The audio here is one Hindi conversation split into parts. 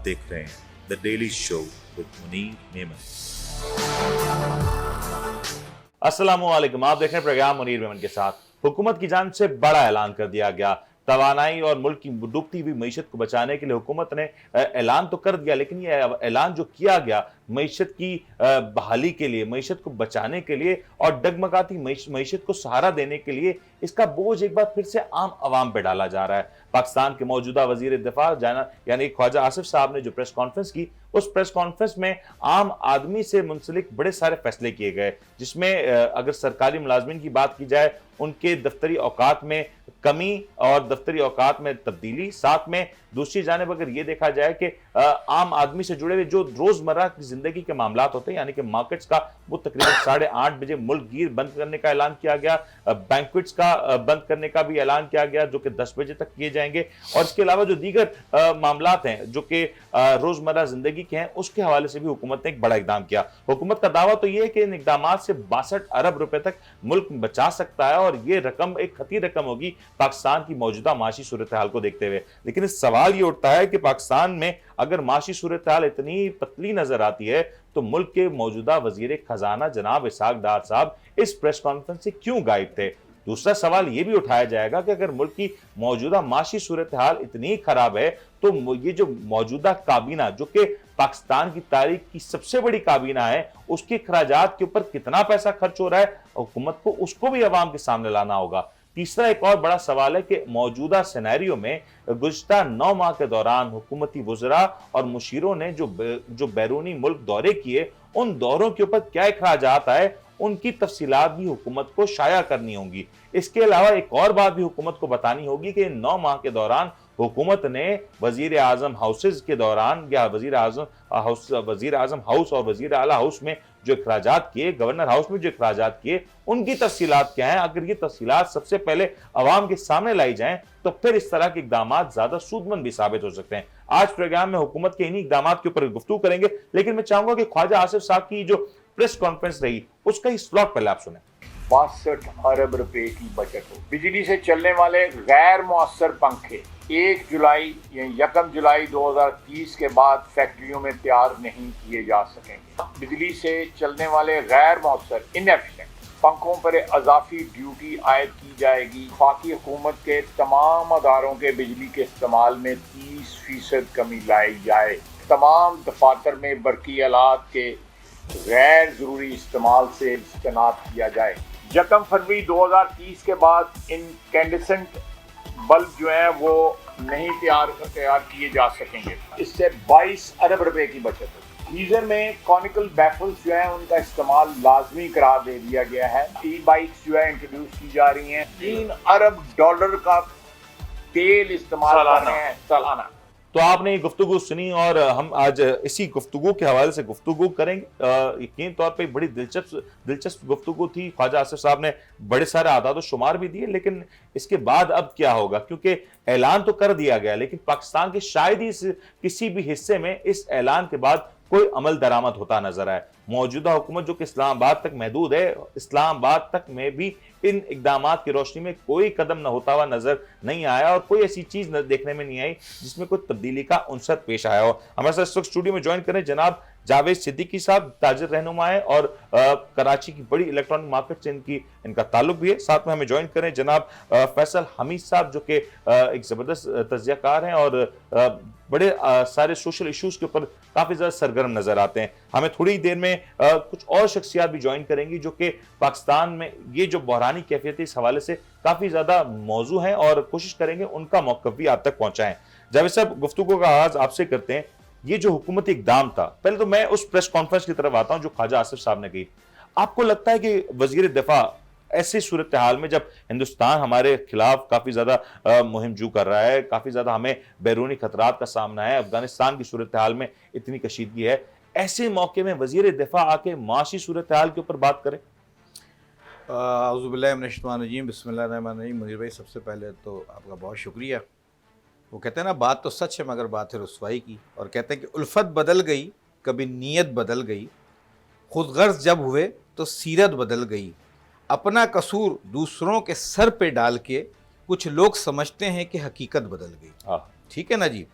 देख रहे हैं the daily show with Munir Memon. अस्सलामुअलैकुम, आप देख रहे हैं प्रोग्राम मुनीर मेमन के साथ। हुकूमत की जानिब से बड़ा ऐलान कर दिया गया। तवानाई और मुल्क की डूबती हुई मईशत को बचाने के लिए हुकूमत ने ऐलान तो कर दिया, लेकिन ये ऐलान जो किया गया मईशत की बहाली के लिए, मईशत को बचाने के लिए और डगमगाती मईशत को सहारा देने के लिए, इसका बोझ एक बार फिर से आम आवाम पे डाला जा रहा है। पाकिस्तान के मौजूदा वजीर दिफा यानी ख्वाजा आसिफ साहब ने जो प्रेस कॉन्फ्रेंस की, उस प्रेस कॉन्फ्रेंस में आम आदमी से मुंसलिक बड़े सारे फैसले किए गए, जिसमें अगर सरकारी मुलाजमीन की बात की जाए, उनके दफ्तरी औकात में कमी और दफ्तरी औकात में तब्दीली, साथ में दूसरी जानिब अगर ये देखा जाए कि आम आदमी से जुड़े हुए जो रोजमर्रा की जिंदगी के मामला होते हैं, यानी कि मार्केट्स का, वो तकरीबन 8:30 बजे मुल्क गिर बंद करने का ऐलान किया गया। बैंक्वेट्स का बंद करने का भी ऐलान किया गया, जो कि 10 बजे तक किए जाएंगे। और इसके अलावा जो दीगर मामलात हैं जो कि रोजमर्रा जिंदगी के हैं, उसके हवाले से भी हुकूमत ने एक बड़ा इकदाम किया। हुकूमत का दावा तो यह है कि इन इकदाम से 62 अरब रुपए तक मुल्क बचा सकता है, और ये रकम एक खती रकम होगी पाकिस्तान की मौजूदा माशी सूरत हाल को देखते हुए। लेकिन इस सवाल ये उठता है कि पाकिस्तान में अगर माशी सूरत हाल इतनी पतली नजर आती है, तो मुल्क के मौजूदा वजीर खजाना जनाब इसहाक डार साहब इस प्रेस कॉन्फ्रेंस से क्यों गायब थे। दूसरा सवाल यह भी उठाया जाएगा कि अगर मुल्क की मौजूदा माशी सूरत हाल इतनी खराब है, तो ये जो मौजूदा काबीना, जो कि पाकिस्तान की तारीख की सबसे बड़ी काबीना है, उसके अखराजात के ऊपर कितना पैसा खर्च हो रहा है, हुकूमत को उसको भी अवाम के सामने लाना होगा। तीसरा एक और बड़ा सवाल है कि मौजूदा सिनेरियो में गुज़िश्ता 9 माह के दौरान हुकूमती वज़रा और मुशीरों ने जो बैरूनी मुल्क दौरे किए, उन दौरों के ऊपर क्या अखराजात आए, उनकी तफसीलात भी हुकूमत को शाया करनी होंगी। इसके अलावा एक और बात भी हुकूमत को बतानी होगी कि 9 माह के दौरान हुकूमत ने वजीर आजम हाउसेज के दौरान, या वजीर आजम हाउस और वजीर आला हाउस में जो अखराजात किए, गवर्नर हाउस में जो अखराजात किए, उनकी तफसीलात क्या हैं। अगर ये तफसीलात सबसे पहले अवाम के सामने लाई जाएं, तो फिर इस तरह के इकदाम ज्यादा सूदमंद भी साबित हो सकते हैं। आज प्रोग्राम में हुकूमत के इन्हीं इकदाम के ऊपर गुफ्तगू करेंगे, लेकिन मैं चाहूंगा कि ख्वाजा आसिफ साहब की जो प्रेस कॉन्फ्रेंस रही, उसका इस ब्लॉग पहले आप सुने। 62 अरब रुपए की बचत हो। बिजली से चलने वाले गैर मुअस्सर पंखे 1 जुलाई या 1 जुलाई 2030 के बाद फैक्ट्रियों में तैयार नहीं किए जा सकेंगे। बिजली से चलने वाले गैर मुअस्सर इनएफिशिएंट पंखों पर इजाफी ड्यूटी आयद की जाएगी। वफाकी हुकूमत के तमाम अदारों के बिजली के इस्तेमाल में 30% कमी लाई जाए। तमाम दफातर में बरकी आलात के गैर जरूरी इस्तेमाल से इज्तनाब किया जाए। 1 फरवरी 2030 के बाद इनकैंडेसेंट बल्ब जो है वो नहीं तैयार किए जा सकेंगे। इससे 22 अरब रुपए की बचत होगी। गीजर में कॉनिकल बैफल्स जो है उनका इस्तेमाल लाजमी करार दे दिया गया है। ई बाइक्स जो है इंट्रोड्यूस की जा रही हैं। 3 अरब डॉलर का तेल इस्तेमाल कर रहे हैं सालाना। तो आपने ये गुफ्तगू सुनी, और हम आज इसी गुफ्तगू के हवाले से गुफ्तगू करेंगे। यकीन तौर पे बड़ी दिलचस्प गुफ्तगू थी। ख्वाजा आसिफ साहब ने बड़े सारे आदाद शुमार भी दिए, लेकिन इसके बाद अब क्या होगा, क्योंकि ऐलान तो कर दिया गया, लेकिन पाकिस्तान के शायद ही किसी भी हिस्से में इस ऐलान के बाद कोई अमल दरामद होता नजर आए। मौजूदा हुकूमत जो कि इस्लामाबाद तक महदूद है, इस्लामाबाद तक में भी इन इकदाम की रोशनी में कोई कदम न होता हुआ नजर नहीं आया, और कोई ऐसी चीज देखने में नहीं आई जिसमें कोई तब्दीली का अंसर पेश आया हो। हमारे साथ इस वक्त स्टूडियो में ज्वाइन करें जनाब जावेद सिद्दीकी साहब, ताजिर रहनुमा है और कराची की बड़ी इलेक्ट्रॉनिक मार्केट से इनका ताल्लुक भी है। साथ में हमें ज्वाइन करें जनाब फैसल हमीद साहब, जो कि एक जबरदस्त तज्जियाकार हैं और बड़े सारे सोशल इश्यूज के ऊपर काफी ज्यादा सरगर्म नजर आते हैं। हमें थोड़ी देर में कुछ और शख्सियात भी ज्वाइन करेंगी, जो कि पाकिस्तान में ये जो बहरानी कैफियत है, इस हवाले से काफी ज्यादा मौजू हैं, और कोशिश करेंगे उनका मौक़िफ़ भी आप तक पहुंचाएं। जावेद साहब, गुफ्तगू का आगाज आपसे करते हैं। ये जो हुकूमती इकदाम था, पहले तो मैं उस प्रेस कॉन्फ्रेंस की तरफ आता हूं जो ख्वाजा आसिफ साहब ने की। आपको लगता है कि वजीर दिफा ऐसी सूरत हाल में, जब हिंदुस्तान हमारे खिलाफ काफी ज्यादा मुहिम जू कर रहा है, काफी ज्यादा हमें बैरूनी खतरात का सामना है, अफगानिस्तान की सूरत हाल में इतनी कशीदगी है, ऐसे मौके में वजीर दिफा आके माशी सूरत हाल के ऊपर बात करें? औज़ुबिल्लाहिमिनश्शैतानिर्रजीम, बिस्मिल्लाहिर्रहमानिर्रहीम। मुनीर भाई, सबसे पहले तो आपका बहुत शुक्रिया। वो कहते हैं ना, बात तो सच है मगर बात है रुसवाई की, और कहते हैं कि उल्फत बदल गई, कभी नीयत बदल गई, खुद गर्ज जब हुए तो सीरत बदल गई, अपना कसूर दूसरों के सर पे डाल के कुछ लोग समझते हैं कि हकीकत बदल गई। ठीक है ना जी।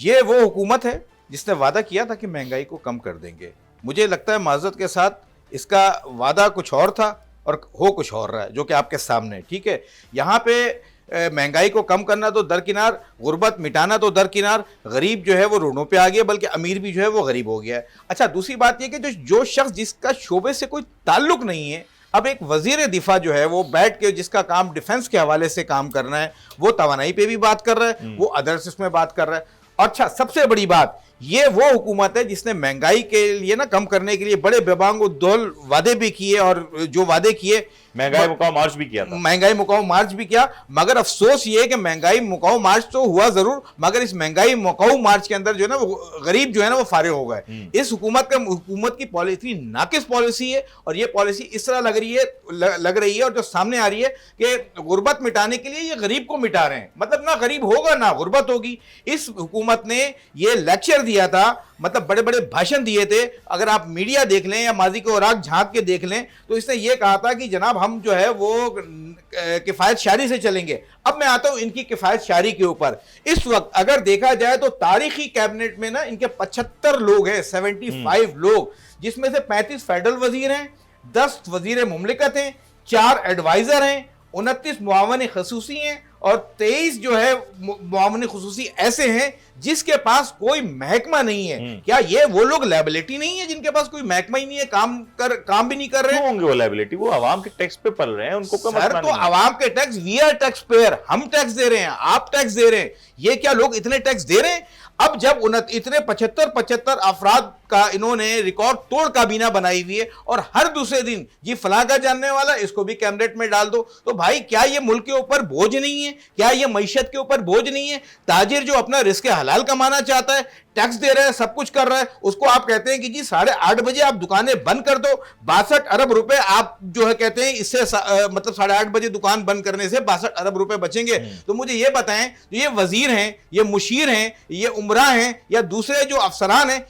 ये वो हुकूमत है जिसने वादा किया था कि महंगाई को कम कर देंगे। मुझे लगता है माजरत के साथ इसका वादा कुछ और था और हो कुछ और रहा है, जो कि आपके सामने है। ठीक है, यहाँ पे महंगाई को कम करना तो दरकिनार, गुर्बत मिटाना तो दरकिनार, गरीब जो है वो रोडों पे आ गया, बल्कि अमीर भी जो है वो गरीब हो गया है। अच्छा, दूसरी बात ये कि जो शख्स जिसका शोबे से कोई ताल्लुक नहीं है, अब एक वजीर दिफा जो है वो बैठ के जिसका काम डिफेंस के हवाले से काम करना है, वो तवानाई पे भी बात कर रहा है, वो अदर्स उसमें बात कर रहा है। अच्छा, सबसे बड़ी बात, ये वो हुकूमत है जिसने महंगाई के लिए ना कम करने के लिए बड़े बेबांग दौल वादे भी किए, और जो वादे किए महंगाई मुकाओ मार्च भी किया था, महंगाई मुकाओ मार्च भी किया। मगर अफसोस ये है कि महंगाई मुकाओ मार्च तो हुआ जरूर, मगर इस महंगाई मुकाओ मार्च के अंदर जो है ना वो गरीब जो है ना वो फारिग हो गए। इस हुकूमत की पॉलिसी नाकिस पॉलिसी है, और ये पॉलिसी इस तरह लग रही है और जो सामने आ रही है कि गुर्बत मिटाने के लिए ये गरीब को मिटा रहे हैं। मतलब ना गरीब होगा ना गुर्बत होगी। इस हुकूमत ने ये लेक्चर दिया था, मतलब बड़े बड़े भाषण दिए थे। अगर आप मीडिया देख लें या माजी के औराक झांक के देख लें तो इसने ये कहा था कि जनाब हम जो है वो किफायत शारी से चलेंगे। अब मैं आता हूं इनकी किफायत शारी के ऊपर। इस वक्त अगर देखा जाए तो तारीखी कैबिनेट में ना इनके 75 लोग हैं, 75 लोग, जिसमें से 35 फेडरल वजीर हैं, 10 वजीर मुमलिकत हैं, 4 एडवाइजर हैं, 29 मुआवन खसूसी हैं और 23 जो है मुआवन खसूसी ऐसे हैं जिसके पास कोई महकमा नहीं है। क्या ये वो लोग लायबिलिटी नहीं है जिनके पास कोई महकमा ही नहीं है, काम भी नहीं कर रहे हैं? होंगे वो लायबिलिटी, वो आवाम के टैक्स पे पल रहे हैं, उनको कम सर, तो आवाम के tax, we are tax payer, हम टैक्स दे रहे हैं, आप टैक्स दे रहे हैं। ये क्या लोग इतने टैक्स दे रहे हैं? अब जब इतने 75 अफराद का इन्होंने रिकॉर्ड तोड़ काबीना बनाई हुई है और हर दूसरे दिन जी फलां का जानने वाला इसको भी कैबिनेट में डाल दो, तो भाई क्या ये मुल्क के ऊपर बोझ नहीं है? क्या ये मईशत के ऊपर बोझ नहीं है? ताजिर जो अपना रिस्क हलाल कमाना चाहता है, टैक्स दे रहा है, सब कुछ कर रहा है, उसको आप कहते हैं कि जी 8:30 बजे आप दुकानें बंद कर दो, 62 अरब रुपए आप जो है कहते हैं इससे मतलब 8:30 बजे दुकान बंद करने से 62 अरब रुपए बचेंगे। तो मुझे ये बताएं, ये वजीर हैं, ये मुशीर हैं, ये उमरा हैं या दूसरे जो अफसरान हैं,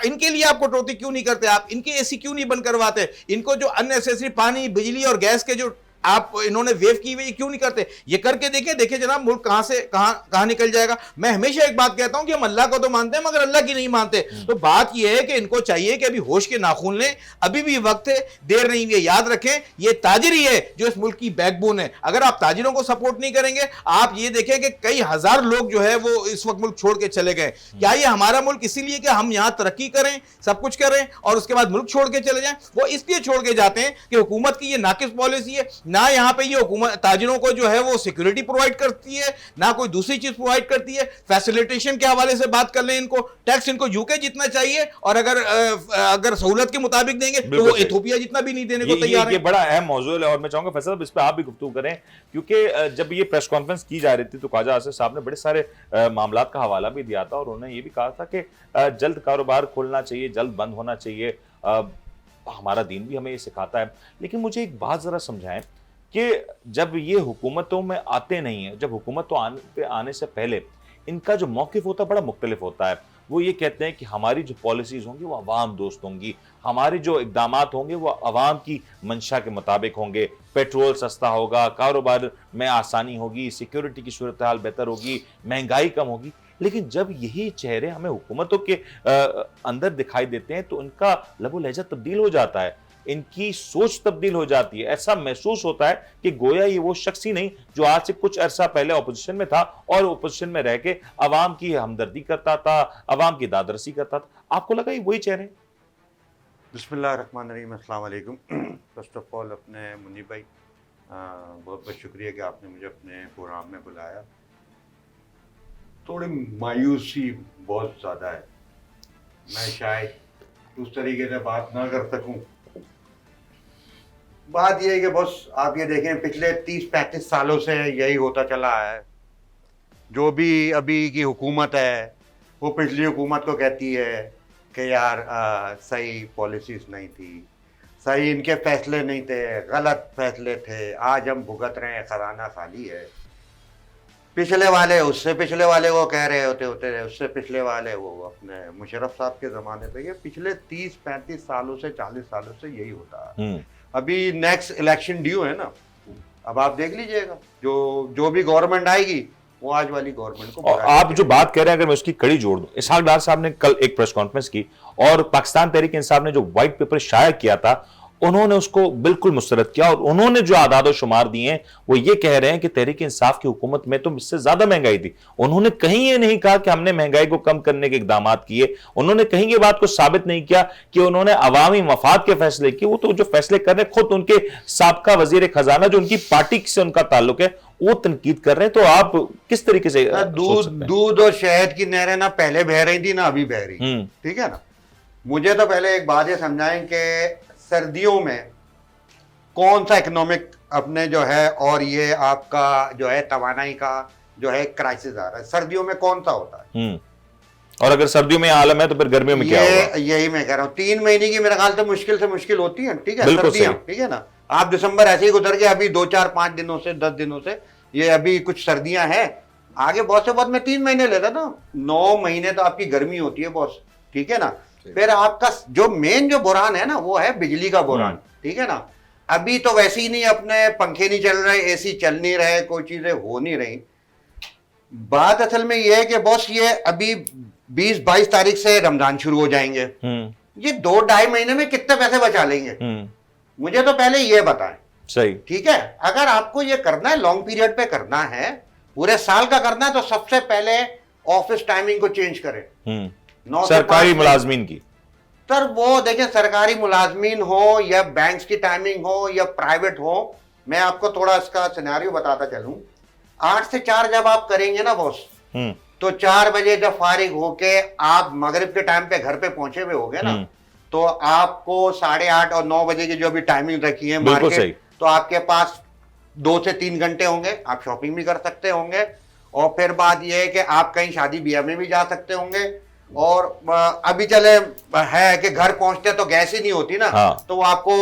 इनके लिए आप कटौती क्यों नहीं करते? आप इनके एसी क्यों नहीं बंद करवाते? इनको जो अननेसेसरी पानी, बिजली और गैस के जो आप इन्होंने वेव की हुई क्यों नहीं करते? ये करके देखिए जनाब मुल्क कहां से कहां निकल जाएगा। मैं हमेशा एक बात कहता हूं कि हम अल्लाह को तो मानते हैं मगर अल्लाह की नहीं मानते। तो बात यह है कि इनको चाहिए कि अभी होश के नाखून लें, अभी भी वक्त है, देर नहीं है। याद रखें ये ताजिरी है जो इस मुल्क की बैकबोन है। अगर आप ताजिरों को सपोर्ट नहीं करेंगे, आप ये देखें कि कई हजार लोग जो है वो इस वक्त मुल्क छोड़ के चले गए। क्या ये हमारा मुल्क इसीलिए कि हम यहां तरक्की करें, सब कुछ करें और उसके बाद मुल्क छोड़ के चले जाएं? वो इसलिए छोड़ के जाते हैं कि हुकूमत की ये नाकिस पॉलिसी है। ना यहाँ पे ये हुकूमत ताजिरों को जो है वो सिक्योरिटी प्रोवाइड करती है, ना कोई दूसरी चीज प्रोवाइड करती है। फैसिलिटेशन के हवाले से बात कर लें, इनको टैक्स इनको यूके जितना चाहिए और अगर सहूलत के मुताबिक देंगे तो वो इथोपिया जितना भी नहीं देने को तैयार है। ये बड़ा अहम मौजूद है और मैं चाहूंगा फैसल इस पे आप भी गुफ्तगू करें, क्योंकि जब ये प्रेस कॉन्फ्रेंस की जा रही थी तो ख्वाजा आसिफ साहब ने बड़े सारे मामलात का हवाला भी दिया था और उन्होंने ये भी कहा था कि जल्द कारोबार खोलना चाहिए, जल्द बंद होना चाहिए। हमारा दीन भी हमें ये सिखाता है। लेकिन मुझे एक बात जरा समझाएं कि जब ये हुकूमतों में आते नहीं है, जब हुकूमत पे आने से पहले इनका जो मौक़िफ़ होता है बड़ा मुख्तलिफ होता है। वो ये कहते हैं कि हमारी जो पॉलिसीज़ होंगी वो अवाम दोस्त होंगी, हमारे जो इक़दामात होंगे वो अवाम की मंशा के मुताबिक होंगे, पेट्रोल सस्ता होगा, कारोबार में आसानी होगी, सिक्योरिटी की सूरत हाल बेहतर होगी, महंगाई कम होगी। लेकिन जब यही चेहरे हमें हुकूमतों के अंदर दिखाई देते हैं तो इनका लबो लहजा तब्दील हो जाता है, इनकी सोच तब्दील हो जाती है। ऐसा महसूस होता है कि गोया ये वो शख्स ही नहीं जो आज से कुछ अरसा पहले ऑपोजिशन में था और ऑपोजिशन में रह के अवाम की हमदर्दी करता था, अवाम की दादरसी करता था। आपको लगा ये वही चेहरे? बिस्मिल्लाहिर्रहमानिर्रहीम, अस्सलाम वालेकुम। फर्स्ट ऑफ ऑल अपने मुनीब भाई बहुत बहुत शुक्रिया कि आपने मुझे अपने प्रोग्राम में बुलाया। थोड़ी मायूसी बहुत ज़्यादा है, मैं शायद उस तरीके से बात ना कर सकूं। बात यह है कि बस आप ये देखें पिछले 30-35 सालों से यही होता चला है। जो भी अभी की हुकूमत है वो पिछली हुकूमत को कहती है कि यार सही पॉलिसीज़ नहीं थी, सही इनके फैसले नहीं थे, गलत फैसले थे, आज हम भुगत रहे हैं, खजाना खाली है। पिछले वाले उससे पिछले वाले वो कह रहे होते उससे पिछले वाले वो अपने मुशर्रफ साहब के ज़माने पे। ये पिछले 30-35 सालों से 40 सालों से यही होता है। अभी नेक्स्ट इलेक्शन ड्यू है ना, अब आप देख लीजिएगा जो भी गवर्नमेंट आएगी वो आज वाली गवर्नमेंट को और आप जो बात कह रहे हैं, अगर मैं उसकी कड़ी जोड़ दूं, इसहाक डार साहब ने कल एक प्रेस कॉन्फ्रेंस की और पाकिस्तान तहरीक इंसाफ ने जो व्हाइट पेपर शाया किया था, उन्होंने उसको बिल्कुल मुस्तरद किया और उन्होंने जो आदाद और शुमार दिए हैं वो ये कह रहे हैं कि तहरीक इंसाफ की हुकूमत में तो इससे ज्यादा महंगाई थी। उन्होंने कहीं ये नहीं कहा कि हमने महंगाई को कम करने के इकदाम किए, उन्होंने कहीं ये बात को साबित नहीं किया कि उन्होंने अवामी मफाद के फैसले किए। वो तो जो फैसले कर रहे हैं, खुद उनके साबका वजीर खजाना जो उनकी पार्टी से उनका ताल्लुक है वो तनकीद कर रहे हैं। तो आप किस तरीके से दूध और शहद की नहरें ना पहले बह रही थी ना अभी बह रही, ठीक है ना। मुझे तो पहले एक बात ये समझाएं कि सर्दियों में कौन सा इकोनॉमिक अपने जो है और ये आपका जो है तवानाई का जो है क्राइसिस आ रहा है, सर्दियों में कौन सा होता है? और अगर सर्दियों में आलम है तो फिर गर्मियों में क्या होगा? यही मैं कह रहा हूँ, 3 महीने की मेरे ख्याल से मुश्किल होती है, ठीक है, सर्दियां, ठीक है ना। आप दिसंबर ऐसे ही गुजर के अभी 2 4 5 दिनों से 10 दिनों से ये अभी कुछ सर्दियां हैं, आगे बहुत से बहुत मैं 3 महीने लेता था, 9 महीने तो आपकी गर्मी होती है बॉस, ठीक है ना। फिर आपका जो मेन जो बुरान है ना वो है बिजली का बुरान, ठीक है ना। अभी तो वैसे ही नहीं, अपने पंखे नहीं चल रहे, एसी चल नहीं रहे, कोई चीजें हो नहीं रही। बात असल में ये है कि बॉस ये अभी 20-22 तारीख से रमजान शुरू हो जाएंगे, ये 2-2.5 महीने में कितने पैसे बचा लेंगे? मुझे तो पहले ये बताएं। सही, ठीक है। अगर आपको ये करना है, लॉन्ग पीरियड पे करना है, पूरे साल का करना है, तो सबसे पहले ऑफिस टाइमिंग को चेंज करें, सरकारी मुलाजमीन की। सर वो देखें, सरकारी मुलाजमीन हो या बैंक्स की टाइमिंग हो या प्राइवेट हो, मैं आपको थोड़ा इसका सिनेरियो बताता चलूं। 8 से 4 जब आप करेंगे ना बॉस, तो 4 बजे जब फारिग होके आप मगरिब के टाइम पे घर पे पहुंचे हुए होगे ना, तो आपको 8:30 और 9 बजे की जो भी टाइमिंग रखी है मार्केट, तो आपके पास 2 से 3 घंटे होंगे, आप शॉपिंग भी कर सकते होंगे। और फिर बात यह है कि आप कहीं शादी ब्याह में भी जा सकते होंगे। और अभी चले है कि घर पहुंचते तो गैस ही नहीं होती ना, तो आपको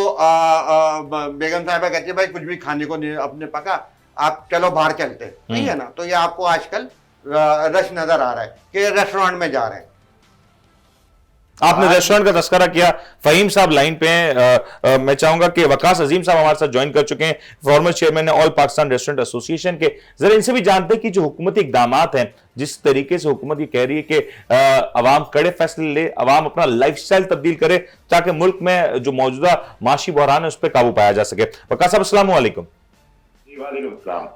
बेगम साहिबा कहती है भाई कुछ भी खाने को नहीं अपने पका, आप चलो बाहर चलते, नहीं है ना। तो ये आपको आजकल रश नजर आ रहा है कि रेस्टोरेंट में जा रहे हैं। आपने रेस्टोरेंट का तस्करा किया, फहीम साहब लाइन पे हैं। मैं चाहूंगा कि वकास अजीम साहब हमारे साथ ज्वाइन कर चुके हैं, फॉर्मर चेयरमैन है ऑल पाकिस्तान रेस्टोरेंट एसोसिएशन के। जरा इनसे भी जानते हैं कि जो हुकूमती इकदामात हैं, जिस तरीके से हुकूमत ये कह रही है कि अवाम कड़े फैसले ले, अवाम अपना लाइफस्टाइल तब्दील करे ताकि मुल्क में जो मौजूदा माशी बहरान है उस पर काबू पाया जा सके। वकास साहब अस्सलाम वालेकुम।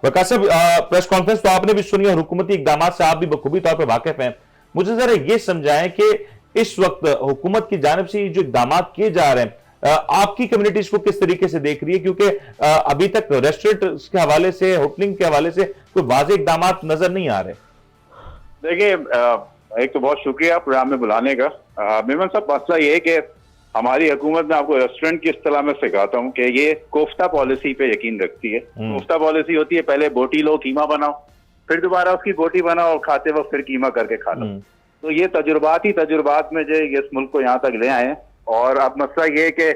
वकास साहब, प्रेस कॉन्फ्रेंस तो आपने भी सुनी और हुकूमती इकदामात से आप भी बखूबी तौर पर वाकिफ हैं। मुझे जरा ये समझाएं कि इस वक्त हुकूमत की जानिब से जो इकदाम किए जा रहे हैं, आपकी कम्युनिटी इसको किस तरीके से देख रही है? क्योंकि अभी तक रेस्टोरेंट के हवाले से, होटलिंग के हवाले से कोई वाज़ेह इकदाम नजर नहीं आ रहे। देखिए, एक तो बहुत शुक्रिया प्रोग्राम में बुलाने का। मेमन साहब, मसला ये है कि हमारी हुकूमत में, आपको रेस्टोरेंट की इस्तेलाह में सिखाता हूँ कि ये कोफ्ता पॉलिसी पे यकीन रखती है। कोफ्ता पॉलिसी होती है पहले बोटी लो, कीमा बनाओ, फिर दोबारा उसकी बोटी बनाओ और खाते वक्त फिर कीमा करके खा लो। तो ये तजुर्बात में जो इस मुल्क को यहाँ तक ले आए हैं। और अब मसला ये है कि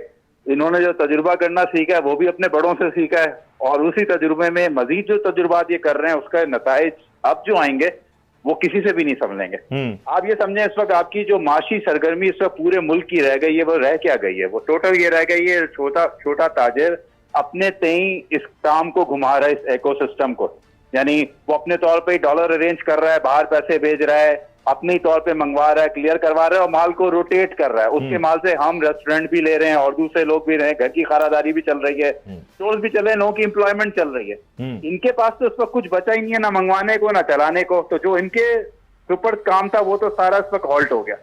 इन्होंने जो तजुर्बा करना सीखा है वो भी अपने बड़ों से सीखा है, और उसी तजुर्बे में मजीद जो तजुर्बात ये कर रहे हैं उसका नताइज अब जो आएंगे वो किसी से भी नहीं समझेंगे। आप ये समझें, इस वक्त आपकी जो माशी सरगर्मी इस वक्त पूरे मुल्क की रह गई है, वो रह क्या गई है? वो टोटल ये रह गई है, छोटा ताजिर अपने तई इस काम को घुमा रहा है, इस इकोसिस्टम को। यानी वो अपने तौर पे डॉलर अरेंज कर रहा है, बाहर पैसे भेज रहा है, अपने तौर पे मंगवा रहा है, क्लियर करवा रहा है और माल को रोटेट कर रहा है। उसके माल से हम रेस्टोरेंट भी ले रहे हैं और दूसरे लोग भी रहे हैं, घर की खारादारी भी चल रही है, स्टोर्स भी चल रहे हैं, लोगों की एम्प्लॉयमेंट चल रही है। इनके पास तो इस वक्त कुछ बचा ही नहीं है, ना मंगवाने को ना चलाने को। तो जो इनके सुपर काम था वो तो सारा इस वक्त हॉल्ट हो गया।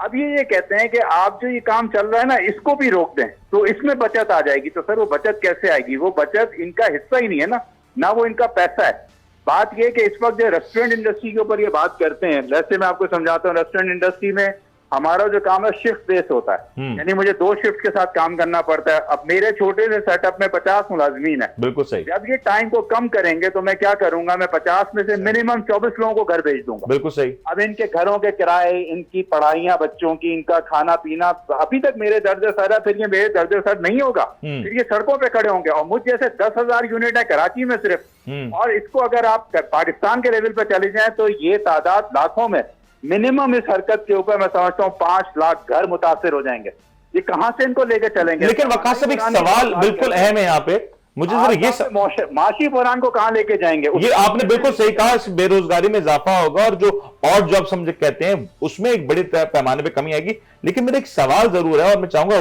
अब ये कहते हैं कि आप जो ये काम चल रहा है ना, इसको भी रोक दें तो इसमें बचत आ जाएगी। तो सर वो बचत कैसे आएगी? वो बचत इनका हिस्सा ही नहीं है ना वो इनका पैसा है। बात यह कि इस वक्त जो रेस्टोरेंट इंडस्ट्री के ऊपर ये बात करते हैं, जैसे मैं आपको समझाता हूँ, रेस्टोरेंट इंडस्ट्री में हमारा जो काम है शिफ्ट बेस होता है, यानी मुझे 2 शिफ्ट के साथ काम करना पड़ता है। अब मेरे छोटे से सेटअप में 50 मुलाजमीन है। बिल्कुल सही। जब ये टाइम को कम करेंगे तो मैं क्या करूंगा, मैं 50 में से मिनिमम 24 लोगों को घर भेज दूंगा। बिल्कुल सही। अब इनके घरों के किराए, इनकी पढ़ाइयां बच्चों की, इनका खाना पीना, अभी तक मेरे दर्द सर है, फिर ये मेरे दर्द सर नहीं होगा, फिर ये सड़कों पे खड़े होंगे। और मुझ जैसे 10,000 यूनिट है कराची में सिर्फ, और इसको अगर आप पाकिस्तान के लेवल पर चले जाए तो ये तादाद लाखों में। मिनिमम इस हरकत के ऊपर मैं समझता हूँ 5 लाख घर मुतासिर हो जाएंगे। ये कहां से इनको लेकर चलेंगे? लेकिन वकास साहब, एक सवाल बिल्कुल अहम है यहाँ पे। मुझे जरा ये माशी बहरान को कहां लेके जाएंगे? ये आपने बिल्कुल सही कहा, इस बेरोजगारी में इजाफा होगा और जो और जॉब हम जो कहते हैं उसमें एक बड़े पैमाने पे कमी आएगी। लेकिन मेरा एक सवाल जरूर है और मैं चाहूंगा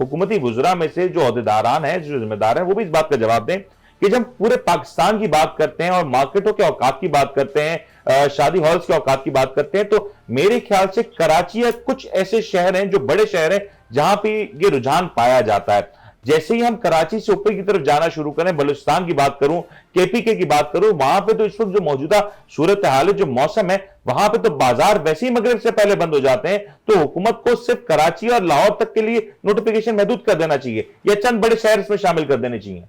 हुकूमती वुजरा में से जो अहदेदारान हैं, जो जिम्मेदार हैं, वो भी इस बात का जवाब दें कि जब पूरे पाकिस्तान की बात करते हैं और मार्केटों के औकात की बात करते हैं, शादी हॉल्स के औकात की बात करते हैं, तो मेरे ख्याल से कराची या कुछ ऐसे शहर हैं जो बड़े शहर हैं जहां पे ये रुझान पाया जाता है। जैसे ही हम कराची से ऊपर की तरफ जाना शुरू करें, बलूचिस्तान की बात करूं, केपीके की बात करूं, वहां पे तो इस वक्त जो मौजूदा सूरत हाल है, जो मौसम है, वहां पे तो बाजार वैसे ही मगरिब से पहले बंद हो जाते हैं। तो हुकूमत को सिर्फ कराची और लाहौर तक के लिए नोटिफिकेशन महदूद कर देना चाहिए या चंद बड़े शहर इसमें शामिल कर देने चाहिए?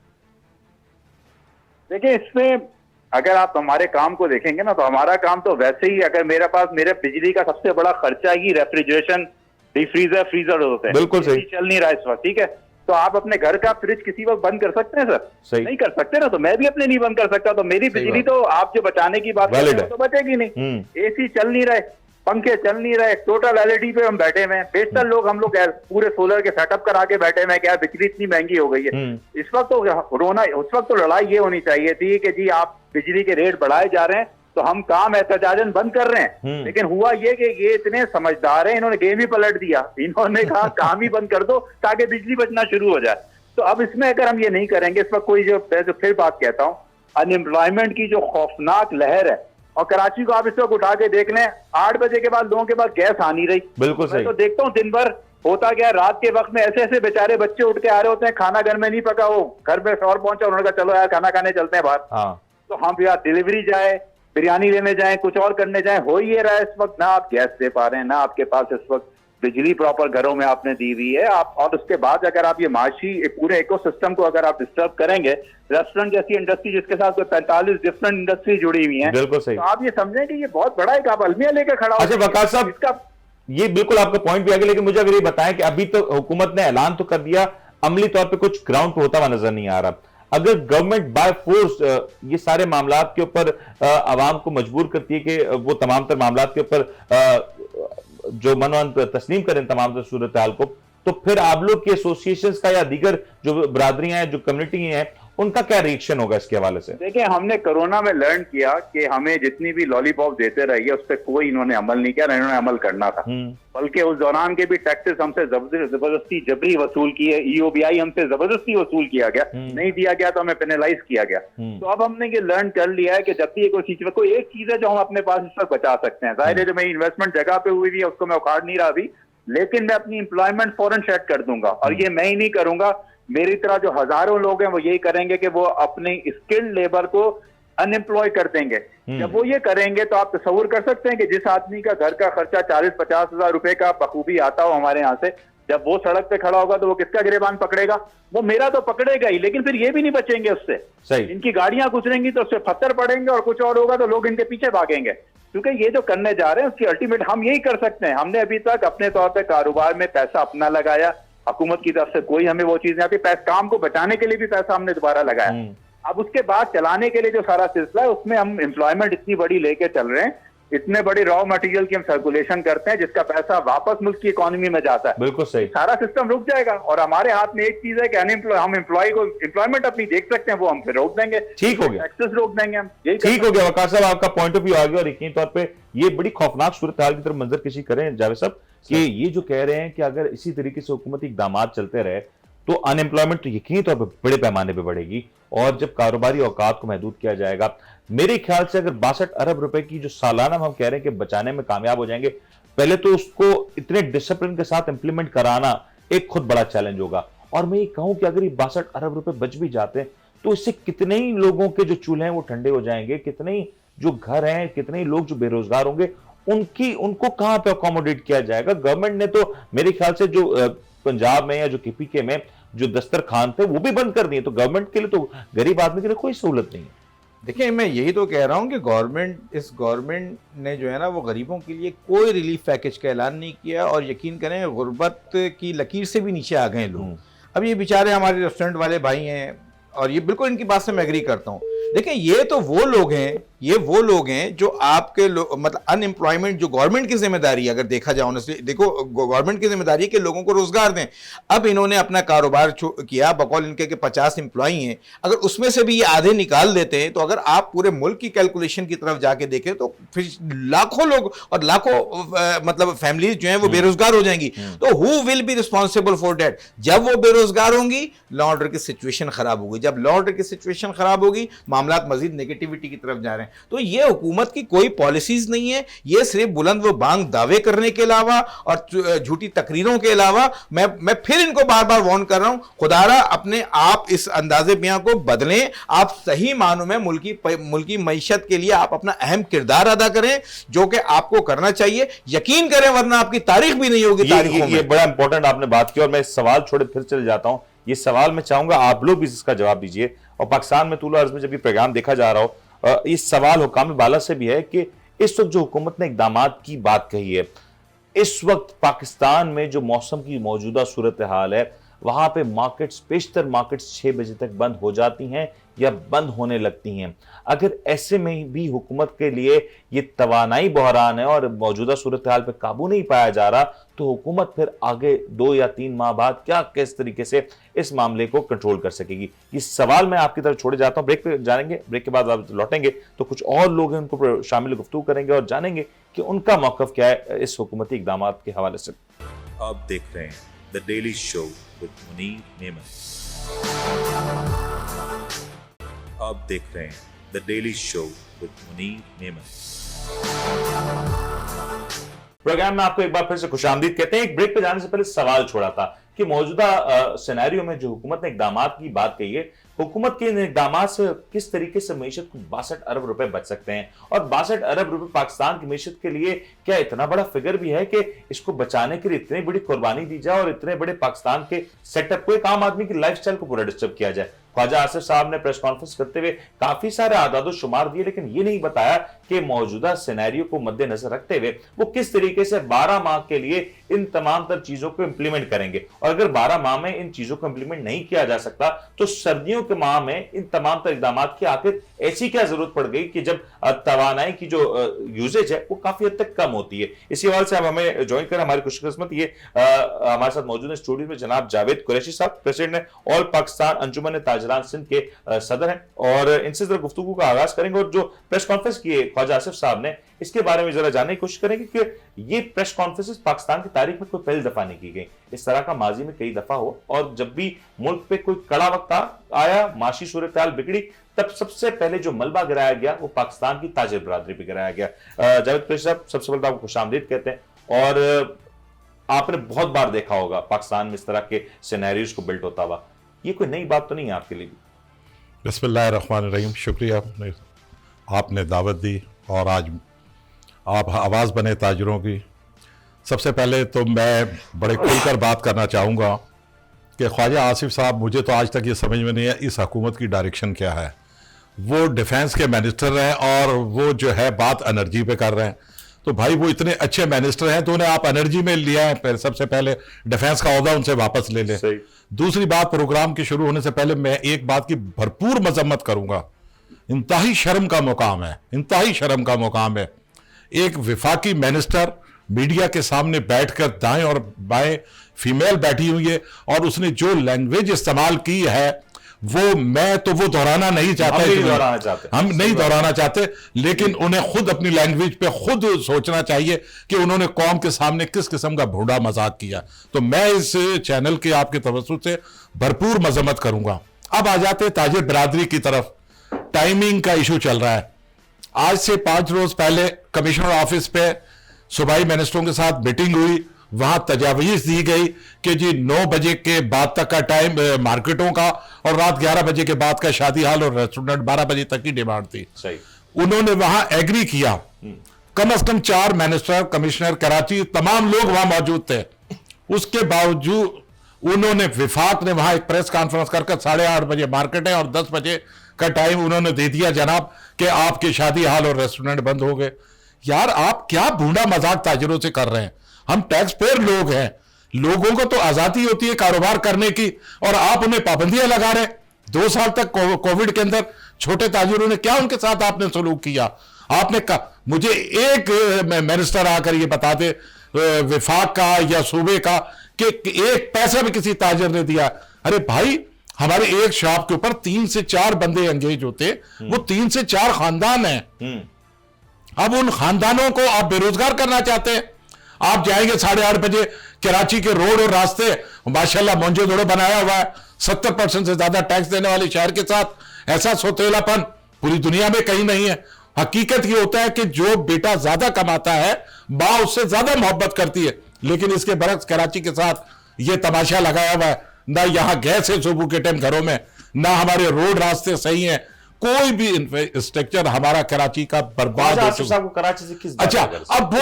देखिए, इसमें अगर आप हमारे काम को देखेंगे ना, तो हमारा काम तो वैसे ही, अगर मेरे पास मेरे बिजली का सबसे बड़ा खर्चा ही रेफ्रिजरेशन, फ्रीजर होते हैं। बिल्कुल सही। चल नहीं रहा इस वक्त, ठीक है, तो आप अपने घर का फ्रिज किसी वक्त बंद कर सकते हैं सर? सही। नहीं कर सकते ना, तो मैं भी अपने नहीं बंद कर सकता। तो मेरी बिजली तो आप जो बचाने की बात कर रहे हो तो बचेगी नहीं। एसी चल नहीं रहे, पंखे चल नहीं रहे, टोटल एलईडी पे हम बैठे हुए हैं। बेशतर लोग, हम लोग पूरे सोलर के सेटअप करा के बैठे हुए हैं। क्या बिजली इतनी महंगी हो गई है इस वक्त? तो रोना, उस वक्त तो लड़ाई ये होनी चाहिए थी कि जी आप बिजली के रेट बढ़ाए जा रहे हैं तो हम काम एहतजाजन बंद कर रहे हैं। लेकिन हुआ ये कि ये इतने समझदार हैं, इन्होंने गेम ही पलट दिया। इन्होंने कहा काम ही बंद कर दो ताकि बिजली बचना शुरू हो जाए। तो अब इसमें अगर हम ये नहीं करेंगे, इस वक्त कोई जो फिर बात कहता हूँ, अनएम्प्लॉयमेंट की जो खौफनाक लहर है, और कराची को आप इस वक्त उठा के देख लें, 8 बजे के बाद लोगों के पास गैस आ नहीं रही। बिल्कुल सही। तो देखता हूँ दिन भर होता क्या, रात के वक्त में ऐसे ऐसे बेचारे बच्चे उठ के आ रहे होते हैं, खाना घर में नहीं पका, वो घर में शौहर पहुंचा, उन्होंने कहा चलो यार खाना खाने चलते हैं बाहर। तो हम यार डिलीवरी जाए, बिरयानी लेने जाए, कुछ और करने जाए, हो ही ये रहा है इस वक्त। ना आप गैस दे पा रहे हैं, ना आपके पास इस वक्त बिजली प्रॉपर घरों में आपने दी हुई है आप। और उसके बाद अगर आप ये माशी पूरे इकोसिस्टम को अगर आप डिस्टर्ब करेंगे, रेस्टोरेंट जैसी इंडस्ट्री जिसके साथ कोई 45 डिफरेंट इंडस्ट्री जुड़ी हुई है, बिल्कुल सही, तो आप ये समझें कि ये बहुत बड़ा एक आप अलमिया लेकर खड़ा हो। अच्छा वकार साहब, इसका ये बिल्कुल आपका पॉइंट भी आ गया, लेकिन मुझे अगर ये बताएं कि अभी तो हुकूमत ने ऐलान तो कर दिया, अमली तौर पे कुछ ग्राउंड पे होता हुआ नजर नहीं आ रहा। अगर गवर्नमेंट बाय फोर्स ये सारे मामलात के ऊपर आवाम को मजबूर करती है कि वो तमाम तर मामलात के ऊपर जो मनोअंत तस्लीम करें तमाम तर सूरत हाल को, तो फिर आप लोग के एसोसिएशंस का या दीगर जो बरादरियां हैं, जो कम्युनिटी हैं, उनका क्या रिएक्शन होगा इसके हवाले से? देखिए, हमने कोरोना में लर्न किया कि हमें जितनी भी लॉलीपॉप देते रहिए उस पर कोई इन्होंने अमल नहीं किया, इन्होंने अमल करना था। बल्कि उस दौरान के भी टैक्सेस हमसे जबरदस्ती जबरी वसूल किए, ईओबीआई हमसे जबरदस्ती वसूल किया गया, नहीं दिया गया तो हमें पेनलाइज किया गया। तो अब हमने ये लर्न कर लिया है कि जब भी कोई एक चीज है जो हम अपने पास इस वक्त बचा सकते हैं। जाहिर है जो मेरी इन्वेस्टमेंट जगह पे हुई है उसको मैं उखाड़ नहीं रहा अभी, लेकिन मैं अपनी एम्प्लॉयमेंट फौरन सेट कर दूंगा। और ये मैं ही नहीं करूंगा, मेरी तरह जो हजारों लोग हैं वो यही करेंगे कि वो अपनी स्किल्ड लेबर को अनएम्प्लॉय कर देंगे। जब वो ये करेंगे तो आप तस्वुर कर सकते हैं कि जिस आदमी का घर का खर्चा 40-50 हजार रुपए का बखूबी आता हो हमारे यहाँ से, जब वो सड़क पे खड़ा होगा तो वो किसका गिरेबान पकड़ेगा? वो मेरा तो पकड़ेगा ही, लेकिन फिर ये भी नहीं बचेंगे उससे। सही। इनकी गाड़ियां गुजरेंगी तो उससे पत्थर पड़ेंगे और कुछ और होगा तो लोग इनके पीछे भागेंगे। क्योंकि ये जो करने जा रहे हैं उसकी अल्टीमेट हम यही कर सकते हैं। हमने अभी तक अपने तौर पर कारोबार में पैसा अपना लगाया, हुकूमत की तरफ से कोई हमें वो चीज नहीं आती। काम को बचाने के लिए भी पैसा हमने दोबारा लगाया। अब उसके बाद चलाने के लिए जो सारा सिलसिला है उसमें हम एम्प्लॉयमेंट इतनी बड़ी लेके चल रहे हैं, इतने बड़े रॉ मटेरियल की हम सर्कुलेशन करते हैं जिसका पैसा वापस मुल्क की इकोनॉमी में जाता है। बिल्कुल सही। सारा सिस्टम रुक जाएगा और हमारे हाथ में एक चीज है कि हम एम्प्लॉयमेंट अपनी देख सकते हैं, वो हम फिर रोक देंगे। ठीक हो गया, टैक्सेस रोक देंगे हम। ठीक हो गया वकार साहब, आपका पॉइंट ऑफ व्यू आ गया। और यकीनी तौर पे ये बड़ी खौफनाक सूरत हाल की तरफ मंजर किसी करें जावेद साहब कि ये जो कह रहे हैं कि अगर इसी तरीके से हुकूमती इक़दाम चलते रहे तो अनएम्प्लॉयमेंट यकीनी तौर पर बड़े पैमाने पर बढ़ेगी। और जब कारोबारी औकात को महदूद किया जाएगा, मेरे ख्याल से अगर 62 अरब रुपए की जो सालाना हम कह रहे हैं कि बचाने में कामयाब हो जाएंगे, पहले तो उसको इतने डिसिप्लिन के साथ इंप्लीमेंट कराना एक खुद बड़ा चैलेंज होगा। और मैं ये कहूं कि अगर ये 62 अरब रुपए बच भी जाते हैं तो इससे कितने ही लोगों के जो चूल्हे हैं वो ठंडे हो जाएंगे, कितने ही जो घर हैं, कितने ही लोग जो बेरोजगार होंगे उनको कहां पे अकोमोडेट किया जाएगा? गवर्नमेंट ने तो मेरे ख्याल से जो पंजाब में या जो केपीके में जो दस्तरखान थे वो भी बंद कर दिए, तो गवर्नमेंट के लिए, तो गरीब आदमी के लिए कोई सहूलत नहीं है। देखिए, मैं यही तो कह रहा हूँ कि गवर्नमेंट ने जो है ना वो गरीबों के लिए कोई रिलीफ पैकेज का ऐलान नहीं किया। और यकीन करें गुर्बत की लकीर से भी नीचे आ गए लोग। अब ये बेचारे हमारे रेस्टोरेंट वाले भाई हैं और ये बिल्कुल इनकी बात से मैं एग्री करता हूँ। देखिए, ये तो वो लोग हैं ये वो लोग हैं जो आपके मतलब अनएम्प्लॉयमेंट जो गवर्नमेंट की जिम्मेदारी है, अगर देखा जाए ऑनेस्टली, देखो गवर्नमेंट की जिम्मेदारी है कि लोगों को रोजगार दें। अब इन्होंने अपना कारोबार किया, बकौल इनके के 50 एम्प्लॉई हैं, अगर उसमें से भी ये आधे निकाल देते हैं तो अगर आप पूरे मुल्क की कैलकुलेशन की तरफ जाके देखें तो फिर लाखों लोग और लाखों मतलब फैमिलीज जो हैं वो बेरोजगार हो जाएंगी। तो who will be responsible for that? जब वो बेरोजगार होंगी, लॉ ऑर्डर की सिचुएशन खराब होगी। जब लॉ ऑर्डर की सिचुएशन खराब होगी, मामला मजीद नेगेटिविटी की तरफ जा रहे हैं। तो ये हुकूमत की कोई पॉलिसीज नहीं है, ये सिर्फ बुलंद व बांग दावे करने के अलावा और झूठी तकरीरों के अलावा, मैं फिर इनको बार बार वार्न कर रहा हूं, खुदारा अपने आप इस अंदाजे बयां को बदलें। आप सही मानों में मुल्की मईशत के लिए आप अपना अहम किरदार अदा करें, जो कि आपको करना चाहिए। यकीन करें, वरना आपकी तारीख भी नहीं होगी तारीखों में। ये बड़ा इंपॉर्टेंट आपने बात की और मैं सवाल छोड़े फिर चले जाता हूं। ये सवाल मैं चाहूंगा आप लोग भी इसका जवाब दीजिए। और पाकिस्तान में तूल अर्ज में जब ये प्रोग्राम देखा जा रहा हो, ये सवाल हुकाम बाला से भी है कि इस वक्त जो हुकूमत ने इकदामात की बात कही है, इस वक्त पाकिस्तान में जो मौसम की मौजूदा सूरत हाल है, वहां पे मार्केट्स, बेशतर मार्केट्स 6 बजे तक बंद हो जाती हैं या बंद होने लगती हैं। अगर ऐसे में भी हुकूमत के लिए ये तवानाई बहरान है और मौजूदा सूरत हाल पे काबू नहीं पाया जा रहा, तो हुकूमत फिर आगे 2 या 3 माह बाद क्या किस तरीके से इस मामले को कंट्रोल कर सकेगी? ये सवाल मैं आपकी तरफ छोड़े जाता हूं। ब्रेक पे जानेंगे, ब्रेक के बाद आप लौटेंगे तो कुछ और लोग हैं उनको शामिल गुफ्तगू करेंगे और जानेंगे कि उनका मौकफ क्या है इस हुकूमती इकदामात के हवाले से। आप देख रहे हैं the daily show with Munir नेमत। आप देख रहे हैं the daily show with Munir नेमत। प्रोग्राम में आपको एक बार फिर से खुशामदीद कहते हैं। एक ब्रेक पे जाने से पहले सवाल छोड़ा था कि मौजूदा सिनेरियो में जो हुकूमत ने इकदामात की बात कही है, हुकूमत के इन इकदामात से किस तरीके से मईशत को 62 अरब रुपए बच सकते हैं? और 62 अरब रुपए पाकिस्तान की मईशत के लिए क्या इतना बड़ा फिगर भी है कि इसको बचाने के लिए इतनी बड़ी कुर्बानी दी जाए और इतने बड़े पाकिस्तान के सेटअप को, एक आम आदमी की लाइफस्टाइल को पूरा डिस्टर्ब किया जाए? ख्वाजा आसिफ साहब ने प्रेस कॉन्फ्रेंस करते हुए काफी सारे आदाद शुमार दिए, लेकिन ये नहीं बताया कि मौजूदा सिनेरियो को मद्देनजर रखते हुए वो किस तरीके से 12 माह के लिए इन तमाम तर चीजों को इंप्लीमेंट करेंगे। और अगर 12 माह में इन चीजों को इंप्लीमेंट नहीं किया जा सकता तो सर्दियों के माह में इन तमाम तर इकदामात की आखिर ऐसी क्या जरूरत पड़ गई कि जब तवानाई की जो यूजेज है वो काफी हद तक कम होती है? इसी हवाले से अब हमें ज्वाइन कर हमारी खुशकिस्मत ये हमारे साथ मौजूद है स्टूडियो में जनाब जावेद कुरैशी साहब, प्रेसिडेंट है ऑल पाकिस्तान अंजुमन ताजरान सिंध के सदर हैं, और इनसे जरा गुफ्तगू का आगाज करेंगे। और जो प्रेस कॉन्फ्रेंस की है ख्वाजा आसिफ साहब ने, इसके बारे में जरा जानने की कोशिश करेंगे कि ये प्रेस कॉन्फ्रेंसेस पाकिस्तान की तारीख में कोई पहली दफा नहीं की गई। इस तरह का माजी में कई दफा हो, और जब भी मुल्क पे कोई कड़ा वक्त आया, माशी सूरत हाल बिगड़ी, तब सबसे पहले जो मलबा गिराया गया वो पाकिस्तान की ताजिर बरादरी पे गिराया गया। जावेद कुरैशी साहब, सबसे पहले आपको खुशामदीद कहते हैं। और आपने बहुत बार देखा होगा पाकिस्तान में इस तरह के सिनेरियोज को बिल्ट होता हुआ, ये कोई नई बात तो नहीं है आपके लिए भी? बिस्मिल्लाहिर्रहमानिर्रहीम। शुक्रिया आपने दावत दी और आज आप आवाज़ बने ताजरों की। सबसे पहले तो मैं बड़े खुलकर बात करना चाहूँगा कि ख्वाजा आसिफ साहब, मुझे तो आज तक ये समझ में नहीं है इस हुकूमत की डायरेक्शन क्या है। वो डिफेंस के मिनिस्टर हैं और वो जो है बात एनर्जी पे कर रहे हैं। तो भाई वो इतने अच्छे मिनिस्टर हैं तो उन्हें आप एनर्जी में लिया है, सबसे पहले डिफेंस का ओहदा उनसे वापस ले लें। दूसरी बात, प्रोग्राम के शुरू होने से पहले मैं एक बात की भरपूर मजम्मत करूंगा। इंतहाई शर्म का मुकाम है, इंतहाई शर्म का मुकाम है। एक विफाकी मिनिस्टर मीडिया के सामने बैठकर, दाएं और बाएं फीमेल बैठी हुई है, और उसने जो लैंग्वेज इस्तेमाल की है वो दोहराना नहीं चाहता, हम नहीं दोहराना चाहते, लेकिन उन्हें खुद अपनी लैंग्वेज पे खुद सोचना चाहिए कि उन्होंने कौम के सामने किस किस्म का भूडा मजाक किया। तो मैं इस चैनल के आपके तवज्जुह से भरपूर मजम्मत करूंगा। अब आ जाते ताजिर बरादरी की तरफ। टाइमिंग का इशू चल रहा है। आज से 5 रोज पहले कमिश्नर ऑफिस पे सूबाई मिनिस्टरों के साथ मीटिंग हुई। वहां तजावीज दी गई कि जी 9 बजे के बाद तक का टाइम मार्केटों का, और रात 11 बजे के बाद का शादी हाल और रेस्टोरेंट 12 बजे तक की डिमांड थी। सही। उन्होंने वहां एग्री किया। कम से कम 4 मिनिस्टर, कमिश्नर कराची, तमाम लोग वहां मौजूद थे। उसके बावजूद उन्होंने, विफाक ने वहां एक प्रेस कॉन्फ्रेंस करके 8:30 बजे मार्केट है और 10 बजे का टाइम उन्होंने दे दिया जनाब कि आपके शादी हाल और रेस्टोरेंट बंद हो गए। यार आप क्या भूडा मजाक ताजिरों से कर रहे हैं? हम टैक्स पेयर लोग हैं, लोगों को तो आजादी होती है कारोबार करने की, और आप उन्हें पाबंदियां लगा रहे हैं। 2 साल तक कोविड के अंदर छोटे ताजिरों ने क्या उनके साथ आपने सलूक किया? आपने कहा मुझे एक मिनिस्टर आकर ये बता दे विफाक का या सूबे का कि एक पैसा भी किसी ताजिर ने दिया? अरे भाई, हमारे एक शॉप के ऊपर 3 से 4 बंदे एंगेज होते, वो 3 से 4 खानदान हैं। अब उन खानदानों को आप बेरोजगार करना चाहते हैं। आप जाएंगे 8:30 बजे, कराची के रोड और रास्ते माशाल्लाह मोंजोदड़ो बनाया हुआ है, 70% से ज्यादा टैक्स देने वाले शहर के साथ ऐसा सोतेलापन पूरी दुनिया में कहीं नहीं है। हकीकत ये होता है कि जो बेटा ज्यादा कमाता है, मां उससे ज्यादा मोहब्बत करती है। लेकिन इसके बरक्स कराची के साथ ये तमाशा लगाया हुआ है, ना यहां गैस है सुबह के टाइम घरों में, ना हमारे रोड रास्ते सही हैं, कोई भी इंफ्रास्ट्रक्चर हमारा कराची का बर्बाद हो चुका है। कराची से किस अच्छा, अब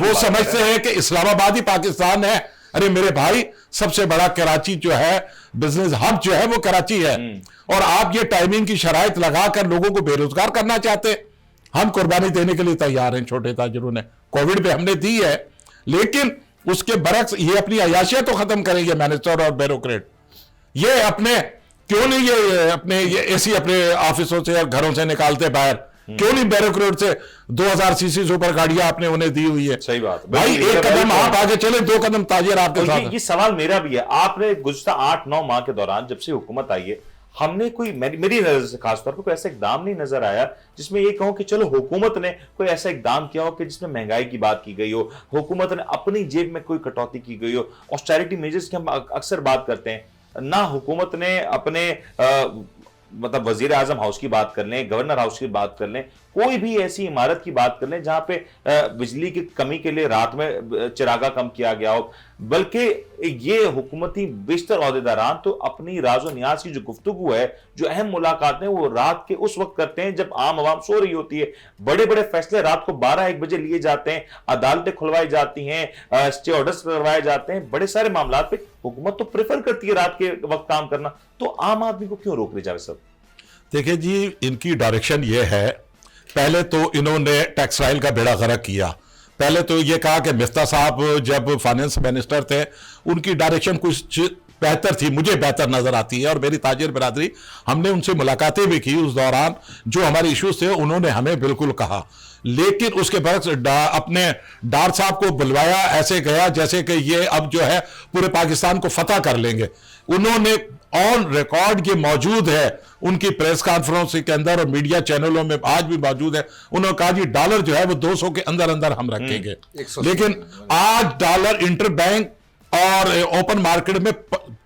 वो समझते हैं कि इस्लामाबाद ही पाकिस्तान है। अरे मेरे भाई, सबसे बड़ा कराची जो है बिजनेस हब जो है वो कराची है, और आप ये टाइमिंग की शराइत लगाकर लोगों को बेरोजगार करना चाहते हैं। हम कुर्बानी देने के लिए तैयार हैं, छोटे ताजिरों ने कोविड पे हमने दी है, लेकिन उसके बरक्स ये अपनी अयाशियां तो खत्म करेंगे मिनिस्टर और ब्यूरोक्रेट। ये अपने क्यों नहीं ये अपने ये एसी अपने ऑफिसों से और घरों से निकालते बाहर? क्यों नहीं ब्यूरोक्रेट से 2000 सीसी सुपर गाड़ियां आपने उन्हें दी हुई है? सही बात भाई, एक कदम आप आगे चले, 2 कदम ताजिर आपके साथ। ये सवाल मेरा भी है। आपने गुज़श्ता 8-9 माह के दौरान जब से हुकूमत आई है, हमने कोई मेरी नजर से खासतौर पर कोई ऐसा इकदाम नहीं नजर आया जिसमें ये कहूं कि चलो हुकूमत ने कोई ऐसा इकदाम किया हो कि जिसमें महंगाई की बात की गई हो, हुकूमत ने अपनी जेब में कोई कटौती की गई हो। ऑस्टेरिटी मेजर्स की हम अक्सर बात करते हैं ना, हुकूमत ने अपने मतलब वजीर आजम हाउस की बात कर लें, गवर्नर हाउस की बात कर लें, कोई भी ऐसी इमारत की बात कर लें जहां पे बिजली की कमी के लिए रात में चिरागा कम किया गया हो। बल्कि ये हुकूमती बेशतर ओहदेदारान तो अपनी राजो नियाज की जो गुफ्तगू है, जो अहम मुलाकातें, वो रात के उस वक्त करते हैं जब आम आवाम सो रही होती है। बड़े बड़े फैसले रात को 12-1 बजे लिए जाते हैं, अदालतें खुलवाई जाती हैं, स्टे ऑर्डर्स करवाए जाते हैं। बड़े सारे मामला पे हुकूमत तो प्रेफर करती है रात के वक्त काम करना, तो आम आदमी को क्यों रोक रही जावे सब? देखिए जी, इनकी डायरेक्शन ये है, पहले तो इन्होंने टेक्सटाइल का बेड़ा गर्क किया। पहले तो ये कहा कि मिफ्ता साहब जब फाइनेंस मिनिस्टर थे, उनकी डायरेक्शन कुछ बेहतर थी, मुझे बेहतर नजर आती है, और मेरी ताजिर बिरादरी, हमने उनसे मुलाकातें भी की। उस दौरान जो हमारे इश्यूज थे उन्होंने हमें बिल्कुल कहा, लेकिन उसके बरक्स अपने डार साहब को बुलवाया, ऐसे गया जैसे कि ये अब जो है पूरे पाकिस्तान को फतह कर लेंगे। उन्होंने ऑन रिकॉर्ड ये मौजूद है उनकी प्रेस कॉन्फ्रेंस के अंदर और मीडिया चैनलों में आज भी मौजूद है, उन्होंने कहा जी डॉलर जो है वो 200 के अंदर अंदर हम रखेंगे। लेकिन आज डॉलर इंटर बैंक और ओपन मार्केट में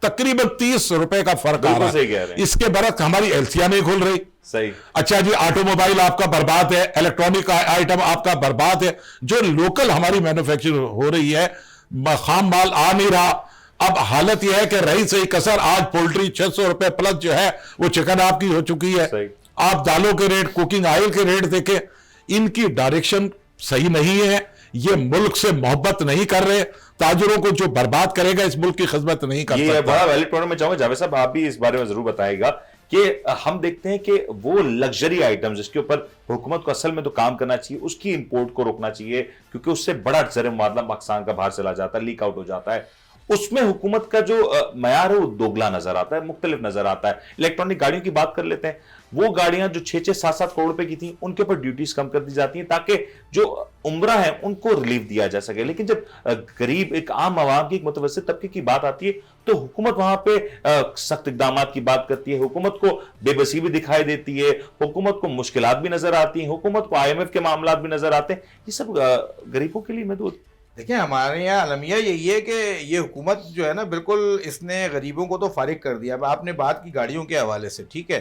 तकरीबन 30 रुपए का फर्क आ रहा है। इसके बरक्स हमारी एलसियां नहीं खुल रही। सही। अच्छा जी, ऑटोमोबाइल आपका बर्बाद है, इलेक्ट्रॉनिक आइटम आपका बर्बाद है, जो लोकल हमारी मैन्युफैक्चरिंग हो रही है, खाम माल आ नहीं रहा। अब हालत यह है कि रही सही कसर, आज पोल्ट्री 600 रुपए प्लस जो है वो चिकन आपकी हो चुकी है। आप दालों के रेट, कुकिंग ऑयल के रेट देखें, इनकी डायरेक्शन सही नहीं है। ये मुल्क से मोहब्बत नहीं कर रहे, ताजिरों को जो बर्बाद करेगा इस मुल्क की खिदमत नहीं कर सकता। ये बड़ा वैलिड पॉइंट में चाहूंगा, जावेद साहब आप भी इस बारे में जरूर बताएगा कि हम देखते हैं कि वो लग्जरी आइटम्स जिसके ऊपर हुकूमत को असल में तो काम करना चाहिए, उसकी इंपोर्ट को रोकना चाहिए, क्योंकि उससे बड़ा ज़र मुआदला पाकिस्तान का बाहर चला जाता है, लीक आउट हो जाता है। उसमें हुकूमत का जो मयार है वो दोगला नजर आता है, मुख्तलिफ नजर आता है। इलेक्ट्रॉनिक गाड़ियों की बात कर लेते हैं, वो गाड़ियां जो 6-6, 7-7 करोड़ रुपए की थी, उनके ऊपर ड्यूटीज कम कर दी जाती हैं ताकि जो उम्रा है उनको रिलीफ दिया जा सके। लेकिन जब गरीब एक आम आवाम की, एक मुतवस्सित तबके की बात आती है तो हुकूमत वहां पे सख्त इकदाम की बात करती है, हुकूमत को बेबसी भी दिखाई देती है, हुकूमत को मुश्किलात भी नजर आती हैं, हुकूमत को IMF के मामला भी नजर आते हैं। ये सब गरीबों के लिए महदूद। देखिए, हमारे यहाँ अलमिया यही है कि ये हुकूमत जो है ना, बिल्कुल इसने गरीबों को तो फारिग कर दिया। अब आपने बात की गाड़ियों के हवाले से, ठीक है,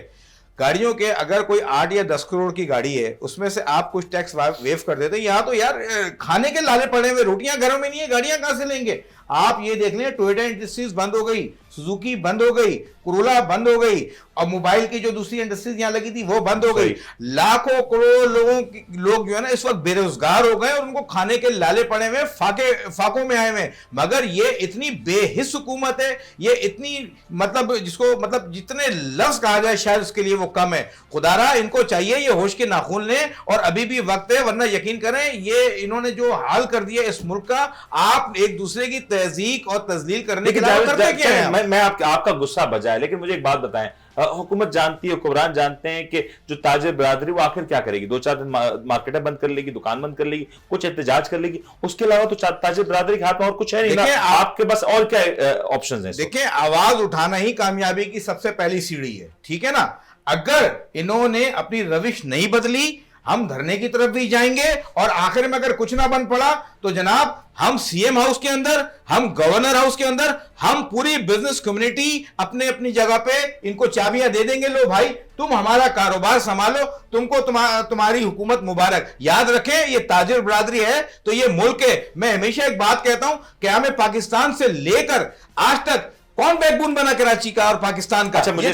गाड़ियों के अगर कोई 8 या 10 करोड़ की गाड़ी है, उसमें से आप कुछ टैक्स वेव कर देते हैं। यहाँ तो यार खाने के लाले पड़े हुए, रोटियां घरों में नहीं है, गाड़ियां कहां से लेंगे? आप ये देख लें, टोयोटा इंडस्ट्रीज बंद हो गई, सुजुकी बंद हो गई, कोरोला बंद हो गई, और मोबाइल की जो दूसरी इंडस्ट्रीज यहां लगी थी वो बंद हो गई। लाखों करोड़ लोग जो है ना इस वक्त बेरोजगार हो गए और उनको खाने के लाले पड़े हुए, फाकों में आए हुए। मगर ये इतनी बेहिस हुकूमत है, ये इतनी मतलब जिसको मतलब जितने लफ्ज कहा जाए शायद उसके लिए वो कम है। खुदारा इनको चाहिए ये होश के नाखून लें, और अभी भी वक्त है, वरना यकीन करें ये इन्होंने जो हाल कर दिया इस मुल्क का, आप एक दूसरे की तहजीक और तजलील करने के लिए करते क्या है? मैं आपका गुस्सा बजाए, लेकिन मुझे एक बात बताएं, हुकूमत जानती है, हुक्मरान जानते हैं कि जो ताजिर बरादरी वो आखिर क्या करेगी, 2-4 दिन मार्केटें बंद कर लेगी, दुकान बंद कर लेगी, कुछ एहतजाज कर लेगी, उसके अलावा तो ताजिर बरादरी के हाथ में और कुछ है नहीं ना। आपके पास और क्या ऑप्शंस हैं? देखिए, आवाज उठाना ही कामयाबी की सबसे पहली सीढ़ी है, ठीक है ना। अगर इन्होंने अपनी रविश नहीं बदली, हम धरने की तरफ भी जाएंगे, और आखिर में अगर कुछ ना बन पड़ा तो जनाब हम सीएम हाउस के अंदर, हम गवर्नर हाउस के अंदर, हम पूरी बिजनेस कम्युनिटी अपने अपनी जगह पे इनको चाबियां दे देंगे, लो भाई तुम हमारा कारोबार संभालो, तुमको तुम्हारी हुकूमत मुबारक। याद रखें, ये ताजिर बरादरी है तो ये मुल्क है। मैं हमेशा एक बात कहता हूं कि हमें पाकिस्तान से लेकर आज तक कौन बैकबोन बना कराची का और पाकिस्तान का? अच्छा, मुझे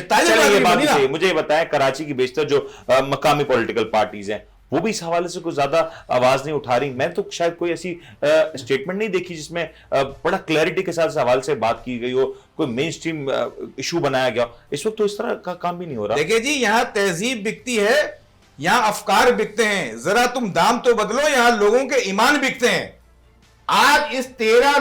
ये बताएं, कराची की बेशतर जो मकामी पॉलिटिकल पार्टीज हैं वो भी इस हवाले से कुछ ज्यादा आवाज नहीं उठा रही। मैं तो शायद कोई ऐसी स्टेटमेंट नहीं देखी जिसमें बड़ा क्लैरिटी के साथ इस हवाले से बात की गई हो, कोई मेन स्ट्रीम इशू बनाया गया। इस वक्त तो इस तरह का काम भी नहीं हो रहा। देखिए जी, यहाँ तहजीब बिकती है, यहाँ अफकार बिकते हैं, जरा तुम दाम तो बदलो, यहाँ लोगों के ईमान बिकते हैं। आज इस 13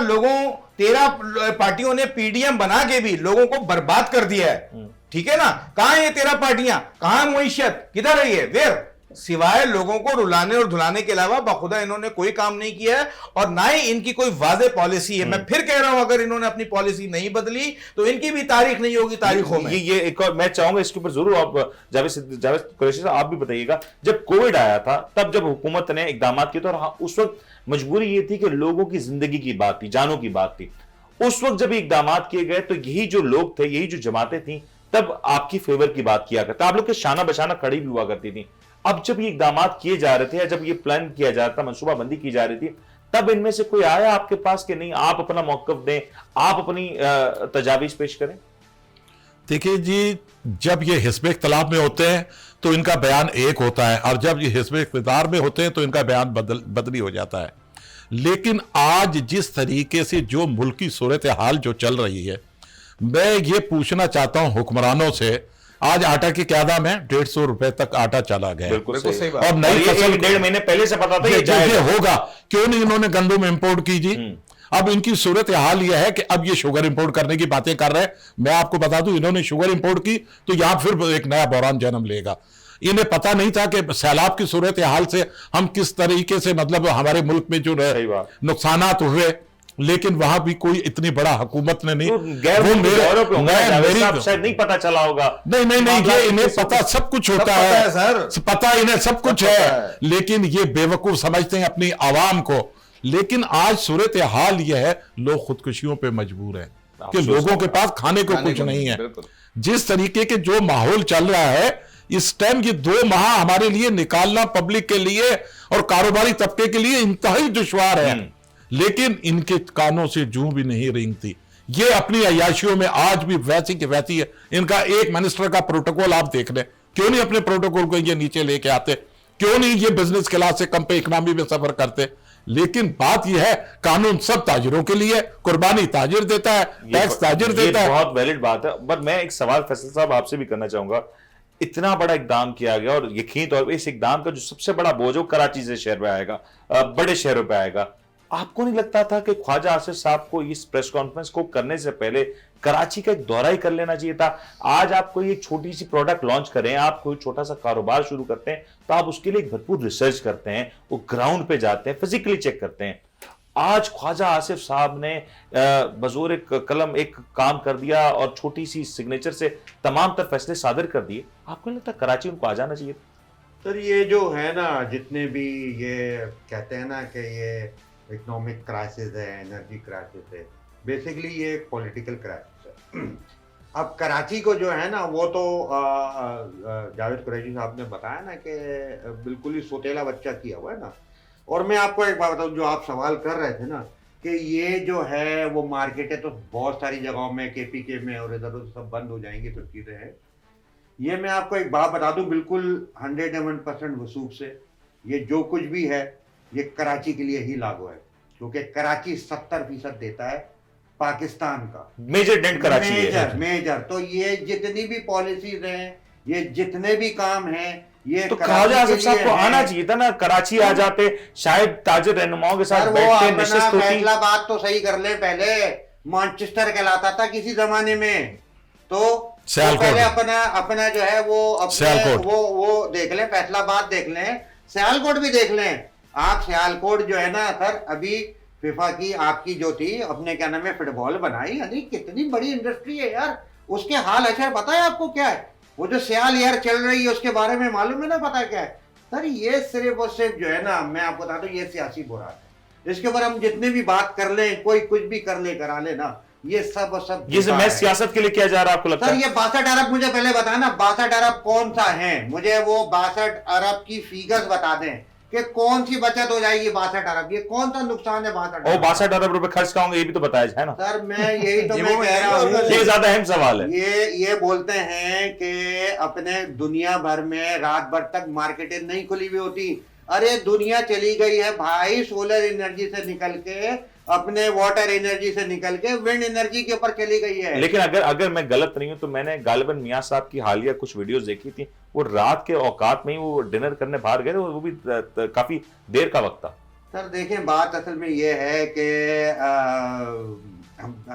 पार्टियों ने पीडीएम बना के भी लोगों को बर्बाद कर दिया है, ठीक है ना। कहां है ये 13 पार्टियां, कहां मुईशत, किधर है ये? वेयर? सिवाय लोगों को रुलाने और धुलाने के अलावा बाखुदा इन्होंने कोई काम नहीं किया है, और ना ही इनकी कोई वाज़ेह पॉलिसी है। मैं फिर कह रहा हूं, अगर इन्होंने अपनी पॉलिसी नहीं बदली तो इनकी भी तारीख नहीं होगी तारीखों में। ये एक और मैं चाहूंगा इसके ऊपर जरूर आप जावेद कुरैशी साहब आप भी बताइएगा। जब कोविड आया था तब जब हुकूमत ने इकदाम किए थे, और उस वक्त मजबूरी ये थी कि लोगों की जिंदगी की बात थी, जानों की बात थी। उस वक्त जब इकदाम किए गए तो यही जो लोग थे, यही जो जमातें थी, तब आपकी फेवर की बात किया करता, आप लोग के शाना बशाना खड़ी भी हुआ करती थी। अब जब ये इकदाम किए जा रहे थे, जब ये प्लान किया जा रहा था, मनसूबाबंदी की जा रही थी, तब इनमें से कोई आया आपके पास कि नहीं आप अपना मौकफ दें, आप अपनी तजावीज पेश करें? देखिए जी, जब ये हिस्ब इख्तिलाफ में होते हैं तो इनका बयान एक होता है, और जब ये हिस्ब इख्तिदार में होते हैं तो इनका बयान बदली हो जाता है। लेकिन आज जिस तरीके से जो मुल्क की सूरत हाल जो चल रही है, मैं ये पूछना चाहता हूं हुक्मरानों से, आज आटा की क्या दाम है? 150 रुपए तक आटा चला गया। बिल्कुल सही बात। और नई फसल 1.5 महीने पहले से पता था ये होगा, क्यों नहीं इन्होंने गंदम इंपोर्ट की जी? अब इनकी सूरत हाल यह है कि अब ये शुगर इंपोर्ट करने की बातें कर रहे हैं। मैं आपको बता दूं, इन्होंने शुगर इंपोर्ट की तो यहां फिर एक नया बहरान जन्म लेगा। इन्हें पता नहीं था कि सैलाब की सूरत हाल से हम किस तरीके से, मतलब हमारे मुल्क में जो नुकसानात हुए, लेकिन वहां भी कोई इतनी बड़ा हुकूमत ने नहीं, शायद नहीं पता चला होगा। नहीं, ये इन्हें पता सब कुछ होता है सर, पता इन्हें सब कुछ है, लेकिन ये बेवकूफ समझते हैं अपनी आवाम को। लेकिन आज सूरत हाल यह है, लोग खुदकुशियों पे मजबूर हैं कि लोगों के पास खाने को कुछ नहीं है। जिस तरीके के जो माहौल चल रहा है इस टाइम, ये 2 माह हमारे लिए निकालना पब्लिक के लिए और कारोबारी तबके के लिए इंतहाई दुश्वार है। लेकिन इनके कानों से जूं भी नहीं रेंगती। ये अपनी अयाशियों में आज भी वैसी की वैसी है। इनका एक मिनिस्टर का प्रोटोकॉल आप देख लें, क्यों नहीं अपने प्रोटोकॉल को ये नीचे लेके आते? क्यों नहीं ये बिजनेस क्लास से कम पे इकोनॉमी में सफर करते? लेकिन बात यह है, कानून सब ताजिरों के लिए, कुर्बानी ताजिर देता है, टैक्स ताजिर देता है। बहुत वैलिड बात है। बट मैं एक सवाल फैसल साहब आपसे भी करना चाहूंगा। इतना बड़ा इकदाम किया गया, और यकीन तौर पर इस इकदाम का जो सबसे बड़ा बोझ है कराची से शहर में आएगा, बड़े शहरों पर आएगा। आपको नहीं लगता था कि ख्वाजा आसिफ साहब को इस प्रेस कॉन्फ्रेंस को करने से पहले कराची का एक दौरा ही कर लेना चाहिए था? आज आप कोई एक छोटी सी प्रोडक्ट लॉन्च करें, आप कोई छोटा सा कारोबार शुरू करते हैं, तो आप उसके लिए एक भरपूर रिसर्च करते हैं, वो ग्राउंड पे जाते हैं, फिजिकली चेक करते हैं। आज ख्वाजा आसिफ साहब ने बजोर कलम एक काम कर दिया और छोटी सी सिग्नेचर से तमाम तर फैसले सादर कर दिए। आपको नहीं लगता कराची उनको आ जाना चाहिए? सर, ये जो है ना, जितने भी ये कहते हैं ना कि ये इकोनॉमिक क्राइसिस है, एनर्जी क्राइसिस है, बेसिकली ये पॉलिटिकल क्राइसिस है। अब कराची को जो है ना, वो तो जावेद कुरैशी साहब ने बताया ना कि बिल्कुल ही सोतेला बच्चा किया हुआ है ना। और मैं आपको एक बात बताऊं, जो आप सवाल कर रहे थे ना कि ये जो है वो मार्केटें तो बहुत सारी जगहों में, KPK में और इधर उधर सब बंद हो जाएंगी, तो चीज़ें हैं। ये मैं आपको एक बात बता दूं, बिल्कुल 101% वसूख से ये जो कुछ भी है ये कराची के लिए ही लागू है, क्योंकि कराची 70% देता है पाकिस्तान का। मेजर डेंट कराची है। मेजर तो ये जितनी भी पॉलिसीज हैं, ये जितने भी काम हैं, ये तो ख्वाजा आसिफ साहब को आना चाहिए था ना, कराची आ जाते, शायद ताजिर रहनुमाओं के साथ बैठते, नशिस्त होती। पहला बात तो सही कर ले, पहले मैनचेस्टर कहलाता था किसी जमाने में, तो सियालकोट। पहले अपना अपना जो है वो अपने सियालकोट। वो देख लें, फैसलाबाद देख लें, सियालकोट भी देख लें। आप सियालकोट जो है ना सर, अभी फीफा की आपकी जो थी अपने क्या नाम है फुटबॉल बनाई, यानी कितनी बड़ी इंडस्ट्री है यार। उसके हाल अशर पता है आपको क्या है? वो जो सियाल यार चल रही है उसके बारे में मालूम है ना पता है क्या है सर? ये सिर्फ और सिर्फ जो है ना, मैं आपको बता दूं, ये सियासी बुराक है। इसके ऊपर हम जितने भी बात कर लें, कोई कुछ भी कर ले करा ले ना, ये सब और सब ये झूठा मैं है। सियासत के लिए किया जा रहा है आपको लगता सर है? ये 62 अरब मुझे पहले बताना, 62 अरब कौन सा है? मुझे वो 62 अरब की फिगर्स बता दें कि कौन सी बचत हो जाएगी 62 अरब, ये कौन सा नुकसान है 62 और अरब? 62 अरब रुपए खर्च कहाँ होंगे ये भी तो बताया जाए ना। सर मैं यही तो ये मैं वो कह रहा हूँ, ये ज्यादा अहम सवाल है। ये बोलते हैं कि अपने दुनिया भर में रात भर तक मार्केटें नहीं खुली हुई होती। अरे दुनिया चली गई है भाई, सोलर एनर्जी से निकल के, अपने वाटर एनर्जी से निकल के विंड एनर्जी के ऊपर चली गई है। लेकिन अगर मैं गलत नहीं हूं तो मैंने गालिबन मियां साहब की हालिया कुछ वीडियोस देखी थी, वो रात के औकात में ही वो डिनर करने बाहर गए थे, वो भी काफी देर का वक्त था। सर देखें, बात असल में ये है कि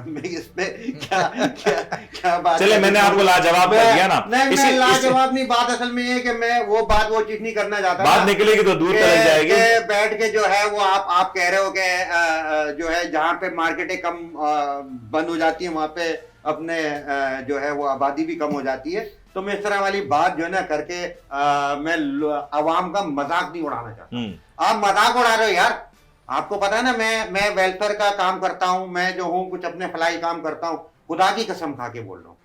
मैं इसमें क्या बात चले मैंने आपको लाजवाब कर दिया ना। नहीं, इसी- मैं इसी- लाजवाब नहीं, बात असल में ये है कि मैं वो चीज नहीं करना चाहता बात ना। निकलेगी तो दूर चली जाएगी। कि बैठ के जो है वो आप कह रहे हो कि जो है जहाँ पे मार्केटें कम बंद हो जाती है वहां पे अपने जो है वो आबादी भी कम हो जाती है। तो मैं इस तरह वाली बात जो है ना करके मैं अवाम का मजाक नहीं उड़ाना चाहता। आप मजाक उड़ा रहे हो यार। आपको पता है ना, मैं वेलफेयर का काम करता हूं, मैं जो हूं कुछ अपने फलाई काम करता हूं। खुदा की कसम खा के बोल रहा हूं,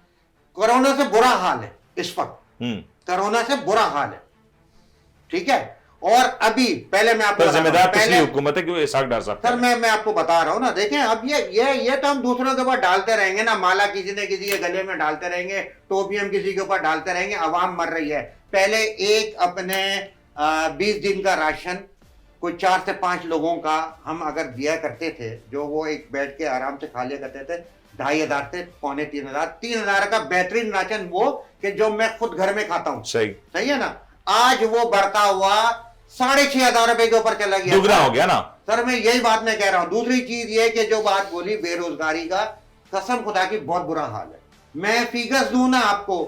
कोरोना से बुरा हाल है इस वक्त, कोरोना से बुरा हाल है, ठीक है। और अभी पहले मैं आपको जिम्मेदार पिछली हुकूमत है, क्यों इसहाक डार साहब? सर मैं आपको बता रहा हूं ना, देखें अब ये तो हम दूसरों के ऊपर डालते रहेंगे ना, माला किसी न किसी के गले में डालते रहेंगे, टोपी हम किसी के ऊपर डालते रहेंगे, अवाम मर रही है। पहले एक अपने 20 दिन का राशन कोई 4 से 5 लोगों का हम अगर दिया करते थे, जो वो एक बैठ के आराम से खा लिया करते थे, 2,500 से 2,500 3,000 का बेहतरीन राशन वो कि जो मैं खुद घर में खाता हूँ। सही है ना। आज वो बढ़ता हुआ 6,500 रुपए के ऊपर चला गया, दुगना हो गया ना। सर मैं यही बात मैं कह रहा हूं। दूसरी चीज ये कि जो बात बोली बेरोजगारी का, कसम खुदा की बहुत बुरा हाल है। मैं फिगर्स दूं ना आपको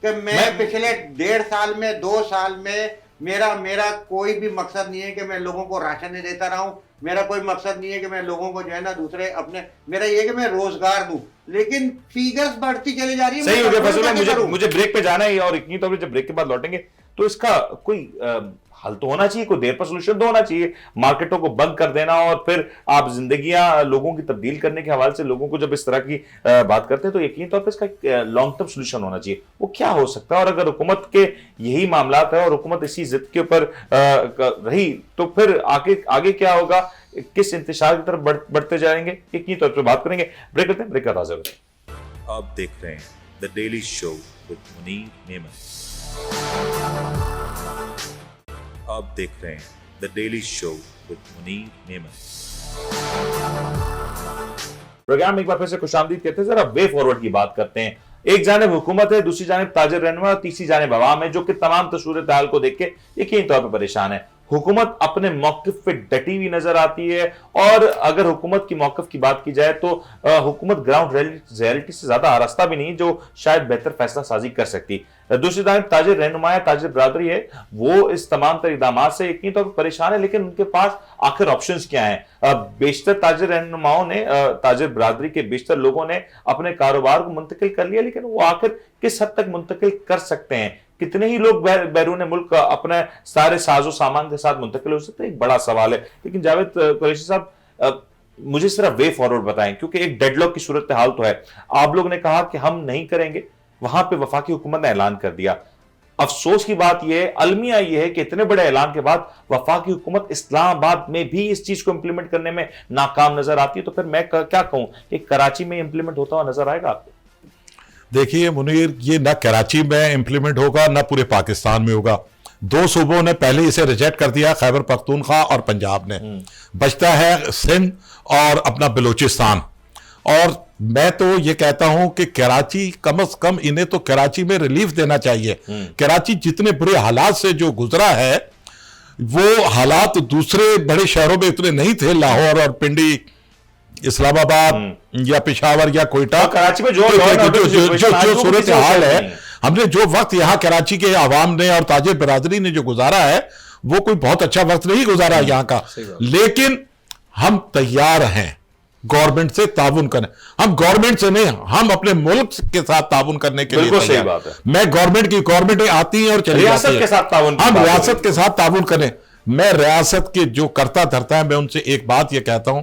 कि मैं पिछले 1.5 साल में 2 साल में मेरा कोई भी मकसद नहीं है कि मैं लोगों को राशन नहीं देता रहा हूं। मेरा कोई मकसद नहीं है कि मैं लोगों को जो है ना दूसरे अपने, मेरा ये कि मैं रोजगार दूं, लेकिन फिगर्स बढ़ती चली जा रही है। सही हो गया फैसला। मुझे ब्रेक पे जाना है और इतनी तो जब ब्रेक के बाद लौटेंगे तो इसका कोई हल तो होना चाहिए, कोई देर पर सोल्यूशन तो होना चाहिए। मार्केटों को बंद कर देना और फिर आप जिंदगियां लोगों की तब्दील करने के हवाले से लोगों को जब इस तरह की बात करते हैं तो यकीनी तौर पर इसका लॉन्ग टर्म सोल्यूशन होना चाहिए। वो क्या हो सकता है? और अगर हुकूमत के यही मामला है और हुकूमत इसी जिद के ऊपर रही तो फिर आगे क्या होगा, किस इंतशार की तरफ बढ़ते जाएंगे, यकीनी तौर पर बात करेंगे। ब्रेक करते हैं, ब्रेक का ताज़ा करें। आप देख रहे हैं the daily show with Munir Memon. आप देख रहे हैं the daily show with Munir Memon. Program एक बार फिर से खुशामदीद कहते हैं। जरा वे फॉरवर्ड की बात करते हैं। एक जानिब हुकूमत है, दूसरी जानिब ताजिर रहनुमा और तीसरी जानिब अवाम है जो कि तमाम सूरत हाल को देख के यकीनी तौर पर परेशान है। हुकूमत अपने मौकिफ पे डटी हुई नजर आती है और अगर हुकूमत की मौकिफ की बात की जाए तो हुकूमत ग्राउंड रियलिटी से ज्यादा आरास्ता भी नहीं जो शायद बेहतर फैसला साजी कर सकती। दूसरी तरफ ताजिर रहनुमा ताजिर बरादरी है, वो इस तमाम तर इक़दामात से यकीनी तौर पर परेशान है, लेकिन उनके पास आखिर ऑप्शंस क्या हैं? बेशतर ताजिर रहनुमाओं ने, ताजिर बरादरी के बेशतर लोगों ने अपने कारोबार को मुंतकिल कर लिया, लेकिन वो आखिर किस हद तक मुंतकिल कर सकते हैं? कितने ही लोग बैरून मुल्क अपने सारे साजो सामान के साथ मुंतकिल हो सकते हैं? एक बड़ा सवाल है। लेकिन जावेद कुरैशी साहब, मुझे सिर्फ वे फॉरवर्ड बताएं, क्योंकि एक डेडलॉक की सूरत हाल तो है। आप लोग ने कहा कि हम नहीं करेंगे, वहां पे वफाकी हुकूमत ने ऐलान कर दिया। अफसोस की बात यह, अलमिया यह है कि इतने बड़े ऐलान के बाद वफाकी हुकूमत इस्लामाबाद में भी इस चीज को इंप्लीमेंट करने में नाकाम नजर आती है। तो फिर मैं क्या कहूं कि कराची में इंप्लीमेंट होता हुआ नजर आएगा आपको? देखिए मुनीर, ये ना कराची में इंप्लीमेंट होगा ना पूरे पाकिस्तान में होगा। 2 सूबों ने पहले इसे रिजेक्ट कर दिया, खैबर पख्तूनख्वा और पंजाब ने। बचता है सिंध और अपना बलूचिस्तान। और मैं तो ये कहता हूं कि कराची कम से कम इन्हें तो कराची में रिलीफ देना चाहिए। कराची जितने बुरे हालात से जो गुजरा है वो हालात दूसरे बड़े शहरों में इतने नहीं थे, लाहौर और पिंडी इस्लामाबाद या पेशावर या कोयटा, और कराची में जो सूरत हाल है, हमने जो वक्त यहाँ कराची के अवाम ने और ताजिर बिरादरी ने जो गुजारा है वो कोई बहुत अच्छा वक्त नहीं गुजारा यहाँ का, लेकिन हम तैयार हैं गवर्नमेंट से ताउन करने। हम गवर्नमेंट से नहीं, हम अपने मुल्क के साथ ताउन करने के लिए बिल्कुल सही तैयार। बात है। मैं गवर्नमेंटें आती हैं और चली रियासत जाती हैं, के साथ ताउन की हम बात रियासत हो रही के साथ ताउन करें। मैं रियासत के जो करता धरता है, मैं उनसे एक बात ये कहता हूं,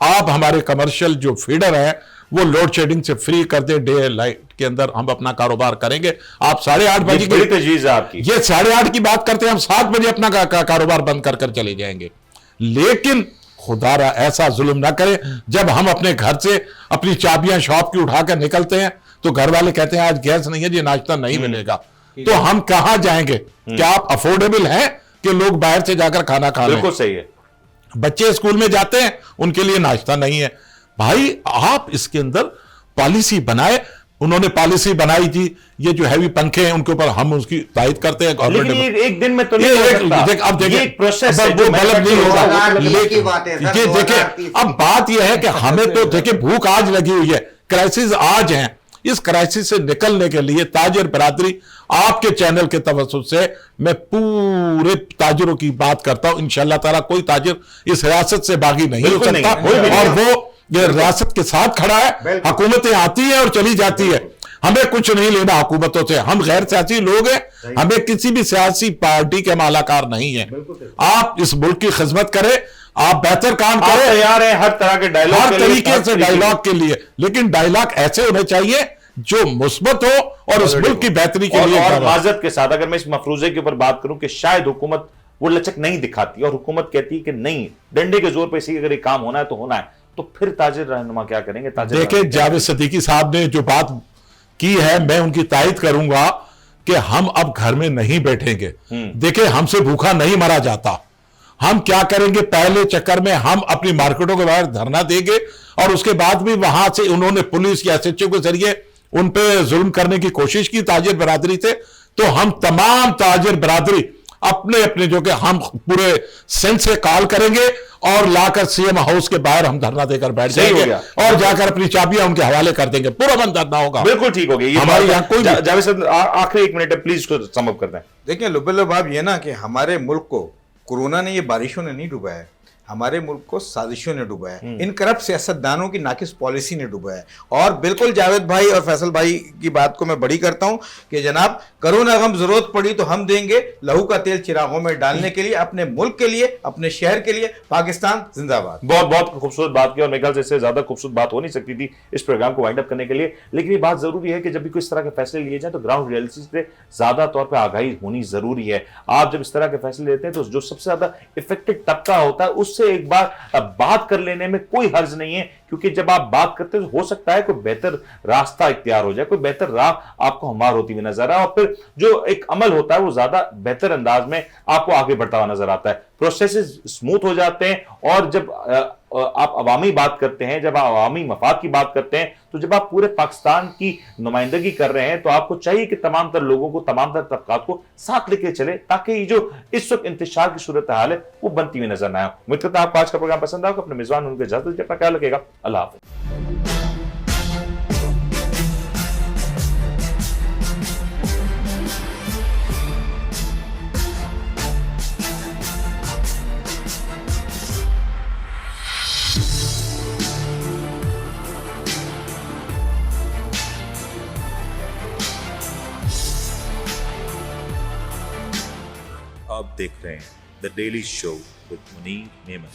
आप हमारे कमर्शियल जो फीडर है वो लोड शेडिंग से फ्री कर दे, डे लाइट के अंदर हम अपना कारोबार करेंगे। आप 8:30 बजे ये बड़ी तजवीज़ है आपकी। ये 8:30 की बात करते हैं, हम 7 बजे अपना कारोबार बंद कर कर चले जाएंगे। लेकिन खुदारा ऐसा जुल्म ना करें, जब हम अपने घर से अपनी चाबियां शॉप की उठाकर निकलते हैं तो घर वाले कहते हैं आज गैस नहीं है, ये नाश्ता नहीं मिलेगा, तो हम कहां जाएंगे? क्या आप अफोर्डेबल हैं कि लोग बाहर से जाकर खाना खा लें? बिल्कुल सही है। बच्चे स्कूल में जाते हैं, उनके लिए नाश्ता नहीं है। भाई आप इसके अंदर पॉलिसी बनाए। उन्होंने पॉलिसी बनाई थी, ये जो हैवी पंखे हैं उनके ऊपर हम उसकी तायद करते हैं गवर्नमेंट। लेकिन ये एक दिन में तो नहीं हो सकता। अब देखिए, ये एक प्रोसेस है अब जो वो गलत नहीं होगा। 2030 की बात है सर, ये देखिए, 2030 अब बात यह है कि हमें तो देखिए भूख आज लगी हुई है, क्राइसिस आज है। इस क्राइसिस से निकलने के लिए ताजिर बिरादरी, आपके चैनल के तवज्जुह से मैं पूरे ताजिरों की बात करता हूं। इंशाअल्लाह ताला कोई ताजिर इस रियासत से बागी नहीं हो बिल्कुल नहीं, सकता, कोई भी नहीं। और वो ये रियासत के साथ खड़ा है। हुकूमतें आती हैं और चली जाती है, हमें कुछ नहीं लेना हुकूमतों से। हम गैर सियासी लोग हैं, हमें किसी भी सियासी पार्टी के मालाकार नहीं है। आप इस मुल्क की खिदमत करें, आप बेहतर काम आप करें, तैयार हैं हर तरह के डायलॉग हर के लिए, तरीके से डायलॉग के लिए, लेकिन डायलॉग ऐसे होने चाहिए जो मुस्बत हो और उस मुल्क की बेहतरी के लिए। और माजरत के साथ अगर मैं इस मफरूजे के ऊपर बात करूं कि शायद हुकूमत वो लचक नहीं दिखाती और हुकूमत कहती है कि नहीं, डंडे के जोर पे इसी अगर ये काम होना है तो होना है, तो फिर ताजिर रहनुमा क्या करेंगे? ताजिर देखिए, जावेद सिद्दीकी साहब ने जो बात की है, मैं उनकी तायद करूंगा कि हम अब घर में नहीं बैठेंगे। देखिए, हमसे भूखा नहीं मरा जाता। हम क्या करेंगे, पहले चक्कर में हम अपनी मार्केटों के बाहर धरना देंगे और उसके बाद भी वहां से उन्होंने पुलिस या SHO के जरिए उन पे जुल्म करने की कोशिश की ताजिर बिरादरी से, तो हम तमाम ताजिर बिरादरी अपने अपने जो कि हम पूरे सेंस से कॉल करेंगे और लाकर CM हाउस के बाहर हम धरना देकर बैठ जाएंगे और जाकर अपनी चाबियां उनके हवाले कर देंगे। पूरा बंद धरना होगा। बिल्कुल ठीक हो गया। हमारे यहाँ कोई जावेद साहब आखिरी 1 मिनट है, प्लीज इसको समअप कर दें। देखिए लुबेलब, आप ये ना कि हमारे मुल्क को कोरोना ने, ये बारिशों ने नहीं डुबाया है, हमारे मुल्क को साजिशों ने डुबाया है, इन करप्ट सियासतदानों की नाकिस पॉलिसी ने डुबाया है। और बिल्कुल जावेद भाई और फैसल भाई की बात को मैं बड़ी करता हूं कि जनाब, करो ना गम, जरूरत पड़ी तो हम देंगे लहू का तेल चिरागों में डालने के लिए, अपने मुल्क के लिए, अपने शहर के लिए। पाकिस्तान जिंदाबाद। बहुत बहुत खूबसूरत बात की और मेरे ख्याल से इससे ज्यादा खूबसूरत बात हो नहीं सकती थी इस प्रोग्राम को वाइंड अप करने के लिए। लेकिन ये बात जरूरी है कि जब भी कोई इस तरह के फैसले लिए जाए तो ग्राउंड रियलिटी से ज्यादा तौर पर आगाही होनी जरूरी है। आप जब इस तरह के फैसले लेते हैं तो जो सबसे ज्यादा इफेक्टेड तबका होता है उससे एक बार बात कर लेने में कोई हर्ज नहीं है, क्योंकि जब आप बात करते हो सकता है कोई बेहतर रास्ता इख्तियार हो जाए, कोई बेहतर राह आपको हमार होती हुई नजर आए और फिर जो एक अमल होता है वो ज्यादा बेहतर अंदाज में आपको आगे बढ़ता हुआ नजर आता है। प्रोसेसेस स्मूथ हो जाते हैं और जब आप अवामी बात करते हैं, जब आप अवामी मफाद की बात करते हैं, तो जब आप पूरे पाकिस्तान की नुमाइंदगी कर रहे हैं तो आपको चाहिए कि तमाम तर लोगों को, तमाम तर तबकात को साथ लेके चले, ताकि ये जो इस वक्त इंतशार की सूरत हाल है वो बनती हुई नजर ना आए। उम्मीद करता हूं आपको आज का प्रोग्राम पसंद आएगा। अपने मेजबान उनके इजाजत दीजिए, अपना ख्याल रखिएगा। अल्लाह हाफिज। आप देख रहे हैं the daily show with Munir Memon.